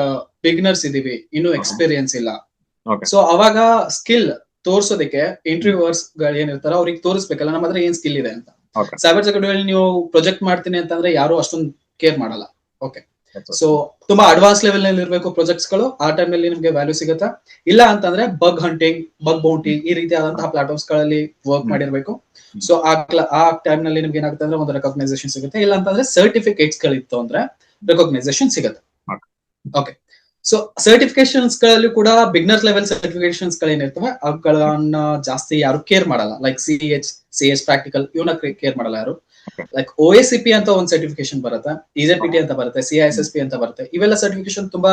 ಬಿಗಿನರ್ಸ್ ಇದೀವಿ, ಇನ್ನು ಎಕ್ಸ್ಪೀರಿಯನ್ಸ್ ಇಲ್ಲ, ಸೊ ಅವಾಗ ಸ್ಕಿಲ್ ತೋರ್ಸೋದಕ್ಕೆ ಇಂಟರ್ವ್ಯೂವರ್ಸ್ ಗಳು ಏನಿರ್ತಾರ ಅವ್ರಿಗೆ ತೋರಿಸ್ಬೇಕಲ್ಲ ನಮ್ಮ ಹತ್ರ ಏನ್ ಸ್ಕಿಲ್ ಇದೆ ಅಂತ. ಸೈಬರ್ ಸೆಕ್ಯೂರಿಟಿ ನೀವು ಪ್ರೊಜೆಕ್ಟ್ ಮಾಡ್ತೀನಿ ಅಂತಂದ್ರೆ ಯಾರು ಅಷ್ಟೊಂದು ಕೇರ್ ಮಾಡಲ್ಲ. ಓಕೆ, ಸೊ ತುಂಬಾ ಅಡ್ವಾನ್ಸ್ ಲೆವೆಲ್ ನಲ್ಲಿ ಇರಬೇಕು ಪ್ರಾಜೆಕ್ಟ್ಸ್ ಗಳು, ಆ ಟೈಮ್ ನಲ್ಲಿ ನಿಮ್ಗೆ ವ್ಯಾಲ್ಯೂ ಸಿಗುತ್ತೆ. ಇಲ್ಲ ಅಂತಂದ್ರೆ ಬಗ್ ಹಂಟಿಂಗ್, ಬಗ್ ಬೌಂಟಿ ಈ ರೀತಿಯಾದಂತಹ ಪ್ಲಾಟ್ಫಾರ್ಮ್ಸ್ ಗಳಲ್ಲಿ ವರ್ಕ್ ಮಾಡಿರ್ಬೇಕು. ಸೊ ಆ ಟೈಮ್ ನಲ್ಲಿ ನಿಮ್ಗೆ ಏನಾಗುತ್ತೆ ಅಂದ್ರೆ ಒಂದು ರೆಕಾಗ್ನೈಸೇಷನ್ ಸಿಗುತ್ತೆ. ಇಲ್ಲ ಅಂತಂದ್ರೆ ಸರ್ಟಿಫಿಕೇಟ್ಸ್ ಗಳಿತ್ತು ಅಂದ್ರೆ ರೆಕಾಗ್ನೈಸೇಷನ್ ಸಿಗುತ್ತೆ. ಓಕೆ, ಸೊ ಸರ್ಟಿಫಿಕೇಶನ್ಸ್ ಗಳಲ್ಲಿ ಕೂಡ ಬಿಗ್ನರ್ ಲೆವೆಲ್ ಸರ್ಟಿಫಿಕೇಶನ್ಸ್ ಗಳೇನಿರ್ತವೆ ಅವುಗಳನ್ನ ಜಾಸ್ತಿ ಯಾರು ಕೇರ್ ಮಾಡಲ್ಲ. ಲೈಕ್ CS ಪ್ರಾಕ್ಟಿಕಲ್ ಇವನ್ನ ಕೇರ್ ಮಾಡಲ್ಲ ಯಾರು. ಲೈಕ್ OSCP ಅಂತ ಒಂದು ಸರ್ಟಿಫಿಕೇಶನ್ ಬರುತ್ತೆ, EJPT ಅಂತ ಬರುತ್ತೆ, CISSP ಅಂತ ಬರುತ್ತೆ. ಇವೆಲ್ಲ ಸರ್ಟಿಫಿಕೇಶನ್ ತುಂಬಾ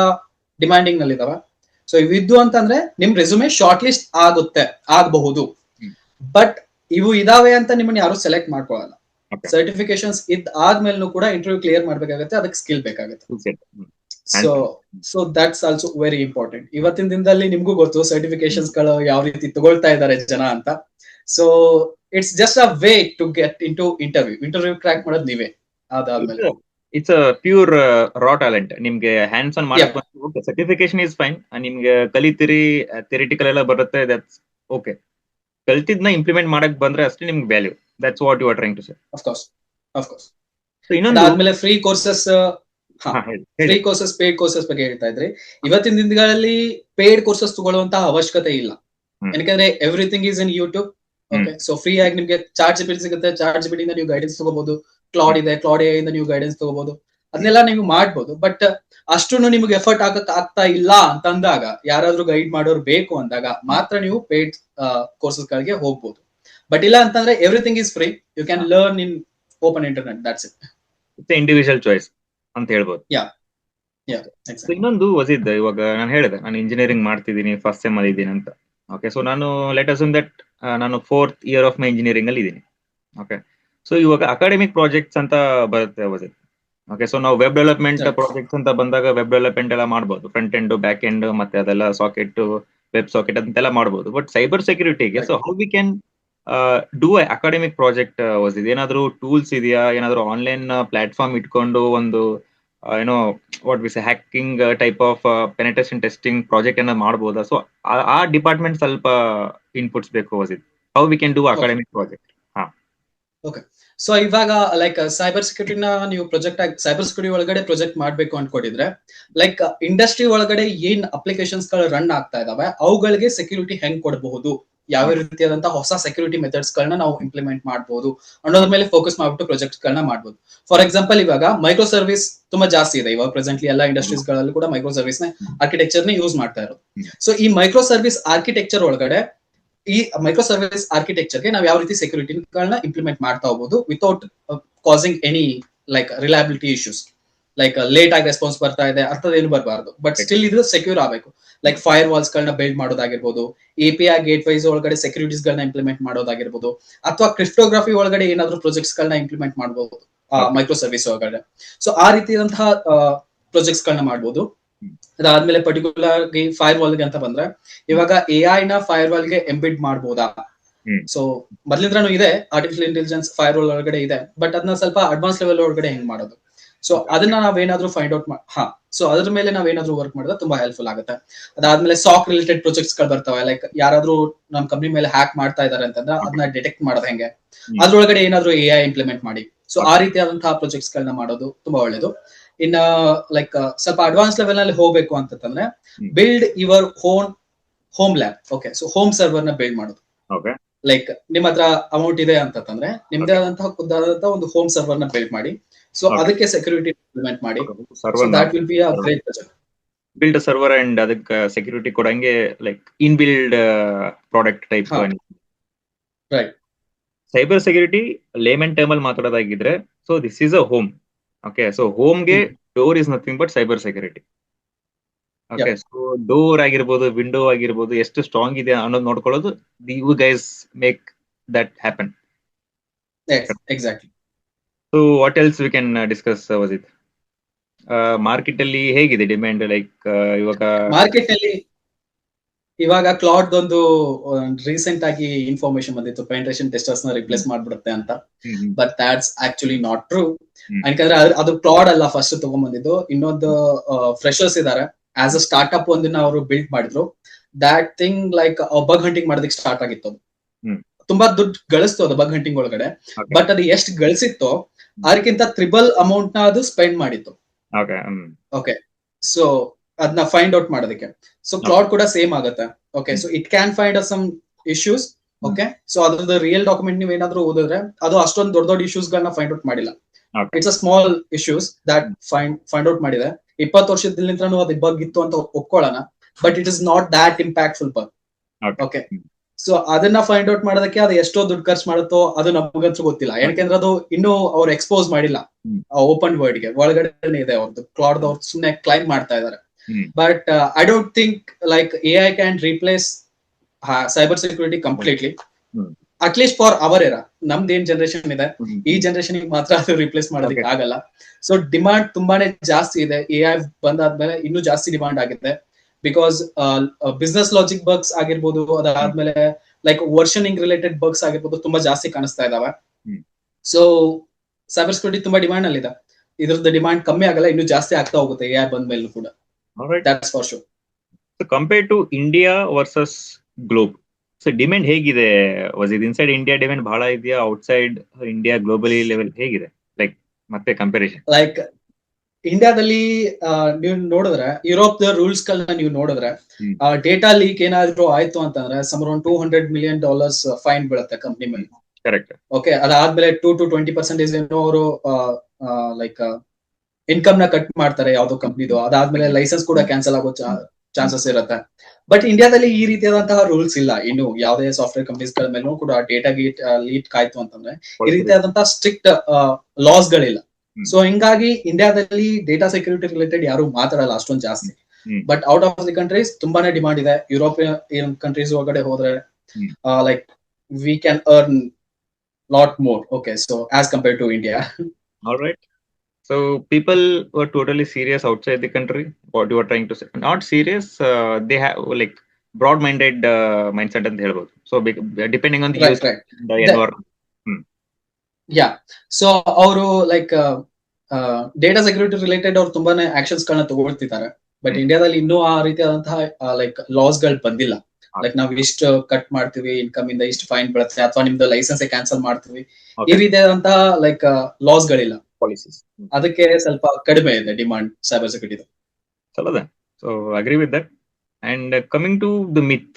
ಡಿಮ್ಯಾಂಡಿಂಗ್ ನಲ್ಲಿ ಇದಾವೆ. ಸೊ ಇವಿದ್ದು ಅಂತಂದ್ರೆ ನಿಮ್ ರೆಸ್ಯೂಮೆ ಶಾರ್ಟ್ ಲಿಸ್ಟ್ ಆಗಬಹುದು, ಬಟ್ ಇವು ಇದಾವೆ ಅಂತ ನಿಮ್ಮನ್ನ ಯಾರು ಸೆಲೆಕ್ಟ್ ಮಾಡ್ಕೊಳ್ಳಲ್ಲ. ಸರ್ಟಿಫಿಕೇಶನ್ಸ್ ಆದ್ಮೇಲೂ ಕೂಡ ಇಂಟರ್ವ್ಯೂ ಕ್ಲಿಯರ್ ಮಾಡ್ಬೇಕಾಗುತ್ತೆ, ಅದಕ್ಕೆ ಸ್ಕಿಲ್ ಬೇಕಾಗುತ್ತೆ. So that's also very important. ಇವತ್ತಿನ ದಿನದಲ್ಲಿ ನಿಮ್ಗೂ ಗೊತ್ತು ಸರ್ಟಿಫಿಕೇಶನ್ಸ್ ಗಳು ಯಾವ ರೀತಿ ತಗೊಳ್ತಾ ಇದ್ದಾರೆ ಜನ ಅಂತ. So it's just a way to get into interview crack ಮಾಡೋದು ನೀವೇ. ಅದಾದ್ಮೇಲೆ it's a pure raw talent. ನಿಮ್ಗೆ ಹ್ಯಾಂಡ್ಸ್ ಆನ್ ಮಾಡಕ್ ಓಕೆ, ಸರ್ಟಿಫಿಕೇಶನ್ ಇಸ್ ಫೈನ್, ನಿಮ್ಗೆ ಕಲಿತೀರಿ, ಥಿಯರಿಟಿಕಲ್ ಎಲ್ಲ ಬರುತ್ತೆ, ದಟ್ಸ್ ಓಕೆ. ಕಲ್ತಿದ್ನ ಇಂಪ್ಲಿಮೆಂಟ್ ಮಾಡಕ್ ಬಂದ್ರೆ ಅಷ್ಟೇ ನಿಮ್ಗೆ value. That's what you are trying to say. Of course. So ಇನ್ನೊಂದು ಆದ್ಮೇಲೆ ಫ್ರೀ ಕೋರ್ಸಸ್, ಪೇಡ್ ಕೋರ್ಸಸ್ ಬಗ್ಗೆ ಹೇಳ್ತಾ ಇದ್ರಿ. ಇವತ್ತಿನ ದಿನಗಳಲ್ಲಿ ಪೇಡ್ ಕೋರ್ಸಸ್ ತಗೊಳ್ಳುವಂತಹ ಅವಶ್ಯಕತೆ ಇಲ್ಲ, ಯಾಕಂದ್ರೆ everything is in YouTube. Okay, so free ಆಗಿ ನಿಮ್ಗೆ ಚಾರ್ಟ್ ಜಿಪಿಟಿ ಸಿಗುತ್ತೆ, ಚಾರ್ಟ್ ಜಿಪಿಟಿ ಇಂದ ನೀವು ಗೈಡೆನ್ಸ್ ತಗೋಬಹುದು. ಕ್ಲಾಡ್ ಇದೆ, ಕ್ಲಾಡ್ AI ಇಂದ ನೀವು ಗೈಡೆನ್ಸ್ ತಗೋಬಹುದು. ಅದನ್ನೆಲ್ಲ ನೀವು ಮಾಡ್ಬೋದು. ಬಟ್ ಅಷ್ಟು ನಿಮ್ಗೆ ಎಫರ್ಟ್ ಆಗ್ತಾ ಇಲ್ಲ ಅಂತ ಅಂದಾಗ, ಯಾರಾದ್ರೂ ಗೈಡ್ ಮಾಡೋರು ಬೇಕು ಅಂದಾಗ ಮಾತ್ರ ನೀವು ಪೇಡ್ ಕೋರ್ಸಸ್ ಗಳಿಗೆ ಹೋಗ್ಬೋದು. ಬಟ್ ಇಲ್ಲ ಅಂತಂದ್ರೆ everything is free, you can learn in open internet, that's it. It's individual choice ಅಂತ ಹೇಳ್ಬೋದು. ಇನ್ನೊಂದು ವಸಿದ್, ಇವಾಗ ನಾನು ಹೇಳಿದೆ ನಾನು ಇಂಜಿನಿಯರಿಂಗ್ ಮಾಡ್ತಿದ್ದೀನಿ, ಫಸ್ಟ್ ಸೆಮ್ ಅಲ್ಲಿ ಇದ್ದೀನಿ ಅಂತ. ಓಕೆ, ಸೊ ನಾನು ಲೆಟ್ ಅಸ್ಯೂಮ್ ದಟ್ ನಾನು 4th year of my engineering ಅಲ್ಲಿ ಇದ್ದೀನಿ. ಓಕೆ, ಸೊ ಇವಾಗ ಅಕಾಡೆಮಿಕ್ ಪ್ರಾಜೆಕ್ಟ್ಸ್ ಅಂತ ಬರುತ್ತೆ ವಸಿದ್. ಓಕೆ, ಸೊ ನಾವು ವೆಬ್ ಡೆವಲಪ್ಮೆಂಟ್ ಪ್ರಾಜೆಕ್ಟ್ಸ್ ಅಂತ ಬಂದಾಗ ವೆಬ್ ಡೆವಲಪ್ಮೆಂಟ್ ಎಲ್ಲ ಮಾಡ್ಬೋದು, ಫ್ರಂಟ್ ಎಂಡ್, ಬ್ಯಾಕ್ ಎಂಡ್, ಮತ್ತೆ ಅದೆಲ್ಲ ಸಾಕೆಟ್, ವೆಬ್ ಸಾಕೆಟ್ ಅಂತೆಲ್ಲ ಮಾಡ್ಬೋದು. ಬಟ್ ಸೈಬರ್ ಸೆಕ್ಯೂರಿಟಿಗೆ so how we can do academic project Wasid? ಏನಾದ್ರು ಟೂಲ್ಸ್ ಇದೆಯಾ? ಏನಾದ್ರು ಆನ್ಲೈನ್ ಪ್ಲಾಟ್ಫಾರ್ಮ್ ಇಟ್ಕೊಂಡು ಒಂದು ಏನೋ what we say hacking type of penetration testing project ಅನ್ನ ಮಾಡಬಹುದಾ? ಸೊ ಆ ಡಿಪಾರ್ಟ್ಮೆಂಟ್ ಸ್ವಲ್ಪ ಇನ್ಪುಟ್ಸ್ ಬೇಕು Wasid. How we can do academic project? Okay, so ಇವಾಗ ಲೈಕ್ ಸೈಬರ್ ಸೆಕ್ಯೂರಿಟಿನ ನೀವು ಸೈಬರ್ ಸೆಕ್ಯೂರಿಟಿ ಒಳಗಡೆ ಪ್ರಾಜೆಕ್ಟ್ ಮಾಡ್ಬೇಕು ಅನ್ಕೊಂಡಿದ್ರೆ, ಲೈಕ್ ಇಂಡಸ್ಟ್ರಿ ಒಳಗಡೆ ಏನ್ ಅಪ್ಲಿಕೇಶನ್ಸ್ ಗಳು ರನ್ ಆಗ್ತಾ ಇದಾವೆ ಅವುಗಳಿಗೆ ಸೆಕ್ಯೂರಿಟಿ ಹೆಂಗ್ ಕೊಡಬಹುದು, ಯಾವ ರೀತಿಯಾದಂತಹ ಹೊಸ ಸೆಕ್ಯೂರಿಟಿ ಮೆಥಡ್ಸ್ ಗಳನ್ನ ನಾವು ಇಂಪ್ಲಿಮೆಂಟ್ ಮಾಡಬಹುದು ಅನ್ನೋದ್ರ ಮೇಲೆ ಫೋಕಸ್ ಮಾಡ್ಬಿಟ್ಟು ಪ್ರಾಜೆಕ್ಟ್ಸ್ ಗಳನ್ನ ಮಾಡಬಹುದು. ಫಾರ್ ಎಕ್ಸಾಂಪಲ್, ಇವಾಗ ಮೈಕ್ರೋ ಸರ್ವಿಸ್ ತುಂಬಾ ಜಾಸ್ತಿ ಇದೆ. ಇವಾಗ ಪ್ರೆಸೆಂಟ್ಲಿ ಎಲ್ಲ ಇಂಡಸ್ಟ್ರೀಸ್ ಗಳಲ್ಲೂ ಕೂಡ ಮೈಕ್ರೋ ಸರ್ವಿಸ್ ನ ಆರ್ಕಿಟೆಕ್ಚರ್ ನ ಯೂಸ್ ಮಾಡ್ತಾ ಇರೋದು. ಸೊ ಈ ಮೈಕ್ರೋ ಸರ್ವಿಸ್ ಆರ್ಕಿಟೆಕ್ಚರ್ ಒಳಗಡೆ, ಈ ಮೈಕ್ರೋ ಸರ್ವಿಸ್ ಆರ್ಕಿಟೆಕ್ಚರ್ಗೆ ನಾವು ಯಾವ ರೀತಿ ಸೆಕ್ಯೂರಿಟಿಗಳನ್ನ ಇಂಪ್ಲಿಮೆಂಟ್ ಮಾಡ್ತಾ ಹೋಗ್ಬೋದು without causing any like reliability issues. Like late ಆಗಿ ರೆಸ್ಪಾನ್ಸ್ ಬರ್ತಾ ಇದೆ ಅಂತದೇನು ಬರಬಾರ್ದು, ಬಟ್ ಸ್ಟಿಲ್ ಇದು ಸೆಕ್ಯೂರ್ ಆಗಬೇಕು. ಲೈಕ್ ಫೈರ್ ವಾಲ್ಸ್ ಗಳನ್ನ ಬಿಲ್ಡ್ ಮಾಡೋದಾಗಿರ್ಬೋದು, API ಗೇಟ್ ವೈಸ್ ಒಳಗಡೆ ಸೆಕ್ಯೂರಿಟೀಸ್ ಗಳನ್ನ ಇಂಪ್ಲಿಮೆಂಟ್ ಮಾಡೋದಾಗಿರ್ಬೋದು, ಅಥವಾ ಕ್ರಿಪ್ಟೋಗ್ರಫಿ ಒಳಗಡೆ ಏನಾದ್ರು ಪ್ರಾಜೆಕ್ಟ್ಸ್ ಗಳನ್ನ ಇಂಪ್ಲಿಮೆಂಟ್ ಮಾಡಬಹುದು ಮೈಕ್ರೋ ಸರ್ವಿಸ್ ಒಳಗಡೆ. ಸೊ ಆ ರೀತಿಯಾದಂತಹ ಪ್ರಾಜೆಕ್ಟ್ಸ್ ಗಳನ್ನ ಮಾಡಬಹುದು. ಅದಾದ್ಮೇಲೆ ಪರ್ಟಿಕ್ಯುಲರ್ ಫೈರ್ ವಾಲ್ ಗೆ ಅಂತ ಬಂದ್ರೆ, ಇವಾಗ AI ನ ಫೈರ್ ವಾಲ್ ಗೆ ಎಂಬಿಡ್ ಮಾಡಬಹುದಾ? ಸೊ ಮೊದ್ಲಿಂದ್ರೂ ಇದೆ, ಆರ್ಟಿಫಿಷಿಯಲ್ ಇಂಟೆಲಿಜೆನ್ಸ್ ಫೈರ್ ವಾಲ್ ಒಳಗಡೆ ಇದೆ, ಬಟ್ ಅದನ್ನ ಸ್ವಲ್ಪ ಅಡ್ವಾನ್ಸ್ ಲೆವೆಲ್ ಒಳಗಡೆ ಹೆಂಗ್ ಮಾಡೋದು? ಸೊ ಅದನ್ನ ನಾವೇನಾದ್ರೂ ಫೈಂಡ್ ಔಟ್ ಸೊ ಅದ್ರ ಮೇಲೆ ನಾವೇನಾದ್ರೂ ವರ್ಕ್ ಮಾಡಿದ್ರೆ ತುಂಬಾ ಹೆಲ್ಪ್ಫುಲ್ ಆಗುತ್ತೆ. ಅದಾದ್ಮೇಲೆ ಸಾಕ್ ರಿಲೇಟೆಡ್ ಪ್ರಾಜೆಕ್ಟ್ಸ್ ಗಳು ಬರ್ತವೆ. ಲೈಕ್ ಯಾರಾದ್ರೂ ನಮ್ ಕಂಪ್ನಿ ಮೇಲೆ ಹ್ಯಾಕ್ ಮಾಡ್ತಾ ಇದಾರೆ ಅಂತಂದ್ರೆ ಅದನ್ನ ಡಿಟೆಕ್ಟ್ ಮಾಡೋದು ಹೆಂಗೆ, ಅದ್ರೊಳಗಡೆ ಏನಾದ್ರೂ AI ಇಂಪ್ಲಿಮೆಂಟ್ ಮಾಡಿ. ಸೊ ಆ ರೀತಿಯಾದಂತಹ ಪ್ರಾಜೆಕ್ಟ್ಸ್ ಗಳನ್ನ ಮಾಡೋದು ತುಂಬಾ ಒಳ್ಳೇದು. ಇನ್ನ ಲೈಕ್ ಸ್ವಲ್ಪ ಅಡ್ವಾನ್ಸ್ ಲೆವೆಲ್ ನಲ್ಲಿ ಹೋಗ್ಬೇಕು ಅಂತಂದ್ರೆ, build your home lab. Okay, so home server ನ ಬಿಲ್ಡ್ ಮಾಡೋದು. ಲೈಕ್ ನಿಮ್ ಹತ್ರ ಅಮೌಂಟ್ ಇದೆ ಅಂತಂದ್ರೆ ನಿಮ್ದೇ ಆದಂತಹ ಖುದ್ದಾದಂತಹ ಒಂದು ಹೋಮ್ ಸರ್ವರ್ ನ ಬಿಲ್ಡ್ ಮಾಡಿ. ಸೊ ಅದಕ್ಕೆ ಸೆಕ್ಯೂರಿಟಿ ಇಂಪ್ಲಿಮೆಂಟ್ ಮಾಡಿ. So that will be a great project. Build server and ಅದಕ್ಕೆ ಸೆಕ್ಯೂರಿಟಿ ಕೊಡಂಗೆ like in build product type. Right. Cyber security layman term ಅಲ್ಲಿ ಮಾತಾಡೋದಾಗಿದ್ರೆ, so this is a home. Okay, so ಹೋಮ್ಗೆ door is nothing but cyber security. Okay, Yep. So door ಆಗಿರ್ಬೋದು, window ಆಗಿರ್ಬೋದು, ಎಷ್ಟು strong ಇದೆ ಅನ್ನೋದು ನೋಡ್ಕೊಳ್ಳೋದು, you guys make that happen. Yes, exactly. So what else we can discuss Wajid? Market ಅಲ್ಲಿ ಹೇಗಿದೆ demand? Like ಇವಾಗ ಮಾರ್ಕೆಟ್ ಅಲ್ಲಿ ಇವಾಗ ಕ್ಲಾಡ್ ಒಂದು ರೀಸೆಂಟ್ ಆಗಿ ಇನ್ಫಾರ್ಮೇಶನ್ ಬಂದಿತ್ತು, ಪೆನೆಟ್ರೇಷನ್ ಟೆಸ್ಟರ್ಸ್ ನ ರಿಪ್ಲೇಸ್ ಮಾಡ್ಬಿಡುತ್ತೆ ಅಂತ. But that's actually not true. ಯಾಕಂದ್ರೆ ಅದು ಕ್ಲಾಡ್ ಅಲ್ಲ ಫಸ್ಟ್ ತಗೊಂಡ್ಬಂದಿದ್ದು. ಇನ್ನೊಂದು ಫ್ರೆಶರ್ಸ್ ಇದಾರೆ, ಆಸ್ ಅ ಸ್ಟಾರ್ಟ್ಅಪ್ ಒಂದನ್ನ ಅವರು ಬಿಲ್ಡ್ ಮಾಡಿದ್ರು. ದಾಟ್ ಥಿಂಗ್ ಲೈಕ್ ಬಗ್ ಹಂಟಿಂಗ್ ಮಾಡೋದಕ್ಕೆ ಸ್ಟಾರ್ಟ್ ಆಗಿತ್ತು. ಅದು ತುಂಬಾ ದುಡ್ಡು ಗಳಿಸ್ತು ಅದು ಬಗ್ ಹಂಟಿಂಗ್ ಒಳಗಡೆ. ಬಟ್ ಅದು ಎಷ್ಟು ಗಳಿಸಿತ್ತೋ ಅದಕ್ಕಿಂತ ತ್ರಿಬಲ್ ಅಮೌಂಟ್ ನ ಅದು ಸ್ಪೆಂಡ್ ಮಾಡಿತ್ತು. ಓಕೆ, ಸೊ ಅದನ್ನ ಫೈಂಡ್ ಔಟ್ ಮಾಡೋದಕ್ಕೆ. ಸೊ ಕ್ಲಾಡ್ ಕೂಡ ಸೇಮ್ ಆಗುತ್ತೆ. Okay, so it can find some issues. Okay, so ಅದ್ರದ್ದು ರಿಯಲ್ ಡಾಕ್ಯುಮೆಂಟ್ ನೀವು ಏನಾದ್ರು ಓದಿದ್ರೆ ಅದು ಅಷ್ಟೊಂದು ದೊಡ್ಡ ದೊಡ್ಡ ಇಶ್ಯೂಸ್ ಗಳನ್ನ ಫೈಂಡ್ ಔಟ್ ಮಾಡಿಲ್ಲ. It's a small issues that find out ಮಾಡಿದೆ. 20 ವರ್ಷದಿಂದ ಅದು ಬಗ್ ಇತ್ತು ಅಂತ ಒಪ್ಕೊಳ್ಳೋಣ, but it is not that impactful bug. Okay, so ಅದನ್ನ ಫೈಂಡ್ ಔಟ್ ಮಾಡೋದಕ್ಕೆ ಅದು ಎಷ್ಟೋ ದುಡ್ಡು ಖರ್ಚು ಮಾಡುತ್ತೋ ಅದು ನಮಗಂತೂ ಗೊತ್ತಿಲ್ಲ. ಯಾಕೆಂದ್ರೆ ಅದು ಇನ್ನೂ ಅವ್ರು ಎಕ್ಸ್ಪೋಸ್ ಮಾಡಿಲ್ಲ ಓಪನ್ ವರ್ಲ್ಡ್ ಗೆ. ಒಳಗಡೆ ಇದೆ ಅವ್ರದ್ದು ಕ್ಲಾಡ್, ಅವ್ರು ಸುಮ್ಮನೆ ಕ್ಲೈಮ್ ಮಾಡ್ತಾ ಇದಾರೆ. But I don't think like AI can replace cyber security completely, at least for our era. ನಮ್ದು ಏನ್ ಜನರೇಷನ್ ಇದೆ, ಈ ಜನರೇಷನ್ ಮಾತ್ರ ಅದು ರಿಪ್ಲೇಸ್ ಮಾಡೋದಕ್ಕೆ ಆಗಲ್ಲ. ಸೊ ಡಿಮಾಂಡ್ ತುಂಬಾನೇ ಜಾಸ್ತಿ ಇದೆ. AI ಬಂದಾದ್ಮೇಲೆ ಇನ್ನೂ ಜಾಸ್ತಿ ಡಿಮಾಂಡ್ ಆಗಿದೆ. ಬಿಕಾಸ್ ಬಿಸ್ನೆಸ್ ಲಾಜಿಕ್ ಬಗ್ಸ್ ಆಗಿರ್ಬೋದು, ಅದಾದ್ಮೇಲೆ ಲೈಕ್ ವರ್ಷನಿಂಗ್ ರಿಲೇಟೆಡ್ ಬಗ್ಸ್ ಆಗಿರ್ಬೋದು, ತುಂಬಾ ಜಾಸ್ತಿ ಕಾಣಿಸ್ತಾ ಇದಾವೆ. ಸೊ ಸೈಬರ್ ಸೆಕ್ಯೂರಿಟಿ ತುಂಬಾ ಡಿಮಾಂಡ್ ಅಲ್ಲಿ ಇದೆ. ಇದ್ರದ್ದು ಡಿಮಾಂಡ್ ಕಮ್ಮಿ ಆಗಲ್ಲ, ಇನ್ನೂ ಜಾಸ್ತಿ ಆಗ್ತಾ ಹೋಗುತ್ತೆ AI ಬಂದ್ಮೇಲೂ ಕೂಡ. That's for sure. So compared to India versus globe, so demand ಹೇಗಿದೆ? Was it inside India demand ಬಹಳ ಇದೆಯಾ, ಔಟ್ಸೈಡ್ ಇಂಡಿಯಾ ಗ್ಲೋಬಲಿ ಲೆವೆಲ್ ಹೇಗಿದೆ? ಲೈಕ್ ಮತ್ತೆ ಕಂಪ್ಯಾರಿಸನ್ ಲೈಕ್ ಇಂಡಿಯಾದಲ್ಲಿ ನೀವು ನೋಡಿದ್ರೆ, ಯುರೋಪ್ ರೂಲ್ಸ್ ಗಳನ್ನ ನೀವು ನೋಡಿದ್ರೆ, ಡೇಟಾ ಲೀಕ್ ಏನಾದ್ರು ಆಯ್ತು ಅಂತಂದ್ರೆ ಅರೌಂಡ್ $200 million ಫೈನ್ ಬೀಳುತ್ತೆ ಕಂಪ್ನಿ ಮೇಲೆ. ಕರೆಕ್ಟ್. ಓಕೆ, ಅದಾದ್ಮೇಲೆ 2 to 20% ಏನೋ ಅವರು ಲೈಕ್ ಇನ್ಕಮ್ ನ ಕಟ್ ಮಾಡ್ತಾರೆ ಯಾವ್ದೋ ಕಂಪ್ನಿದು. ಅದಾದ್ಮೇಲೆ ಲೈಸೆನ್ಸ್ ಕೂಡ ಕ್ಯಾನ್ಸಲ್ ಆಗೋ ಚಾನ್ಸಸ್ ಇರುತ್ತೆ. ಬಟ್ ಇಂಡಿಯಾದಲ್ಲಿ ಈ ರೀತಿಯಾದಂತಹ ರೂಲ್ಸ್ ಇಲ್ಲ. ಇನ್ನು ಯಾವುದೇ ಸಾಫ್ಟ್ವೇರ್ ಕಂಪನೀಸ್ ಗಳ ಮೇಲೂ ಕೂಡ ಡೇಟಾ ಲೀಕ್ ಆಯ್ತು ಅಂತಂದ್ರೆ ಈ ರೀತಿಯಾದಂತಹ ಸ್ಟ್ರಿಕ್ಟ್ ಲಾಸ್ ಗಳಿಲ್ಲ. ಸೊ ಹಿಂಗಾಗಿ ಇಂಡಿಯಾದಲ್ಲಿ ಡೇಟಾ ಸೆಕ್ಯೂರಿಟಿ ರಿಲೇಟೆಡ್ ಯಾರು ಮಾತಾಡಲ್ಲ ಅಷ್ಟೊಂದು ಜಾಸ್ತಿ. But out of the countries ತುಂಬಾನೇ ಡಿಮಾಂಡ್ ಇದೆ. ಯುರೋಪಿಯನ್ ಕಂಟ್ರೀಸ್ ಒಳಗಡೆ ಹೋದ್ರೆ like we can earn lot more. Okay, so as compared to India. Alright. So people were totally serious outside the country. What you are trying to say? Not serious. They have like broad-minded mindset ಅಂತ ಹೇಳ್ಬೋದು. So depending on the use, the environment. Yeah. So ಅವರು like data security related ಅವ್ರು ತುಂಬಾನೇ actions ಗಳನ್ನ ತಗೊಳ್ತಿದ್ದಾರೆ. But ಇಂಡಿಯಾದಲ್ಲಿ ಇನ್ನೂ ಆ ರೀತಿಯಾದಂತಹ ಲೈಕ್ ಲಾಸ್ ಗಳು ಬಂದಿಲ್ಲ. ಲೈಕ್ ನಾವ್ ಇಷ್ಟು ಕಟ್ ಮಾಡ್ತೀವಿ ಇನ್ಕಮ್ ಇಂದ, ಇಷ್ಟು ಫೈನ್ ಬೀಳುತ್ತೆ, ಅಥವಾ ನಿಮ್ದು ಲೈಸೆನ್ಸ್ ಕ್ಯಾನ್ಸಲ್ ಮಾಡ್ತೀವಿ, ಈ ರೀತಿಯಾದಂತಹ ಲೈಕ್ ಲಾಸ್ ಗಳಿಲ್ಲ. ಅದಕ್ಕೆ ಸ್ವಲ್ಪ ಕಡಿಮೆ ಇದೆ ಡಿಮಾಂಡ್ ಸೈಬರ್ ಸೆಕ್ಯೂರಿಟಿ. ಚಲೋದ. So agree with that. And coming to the myth,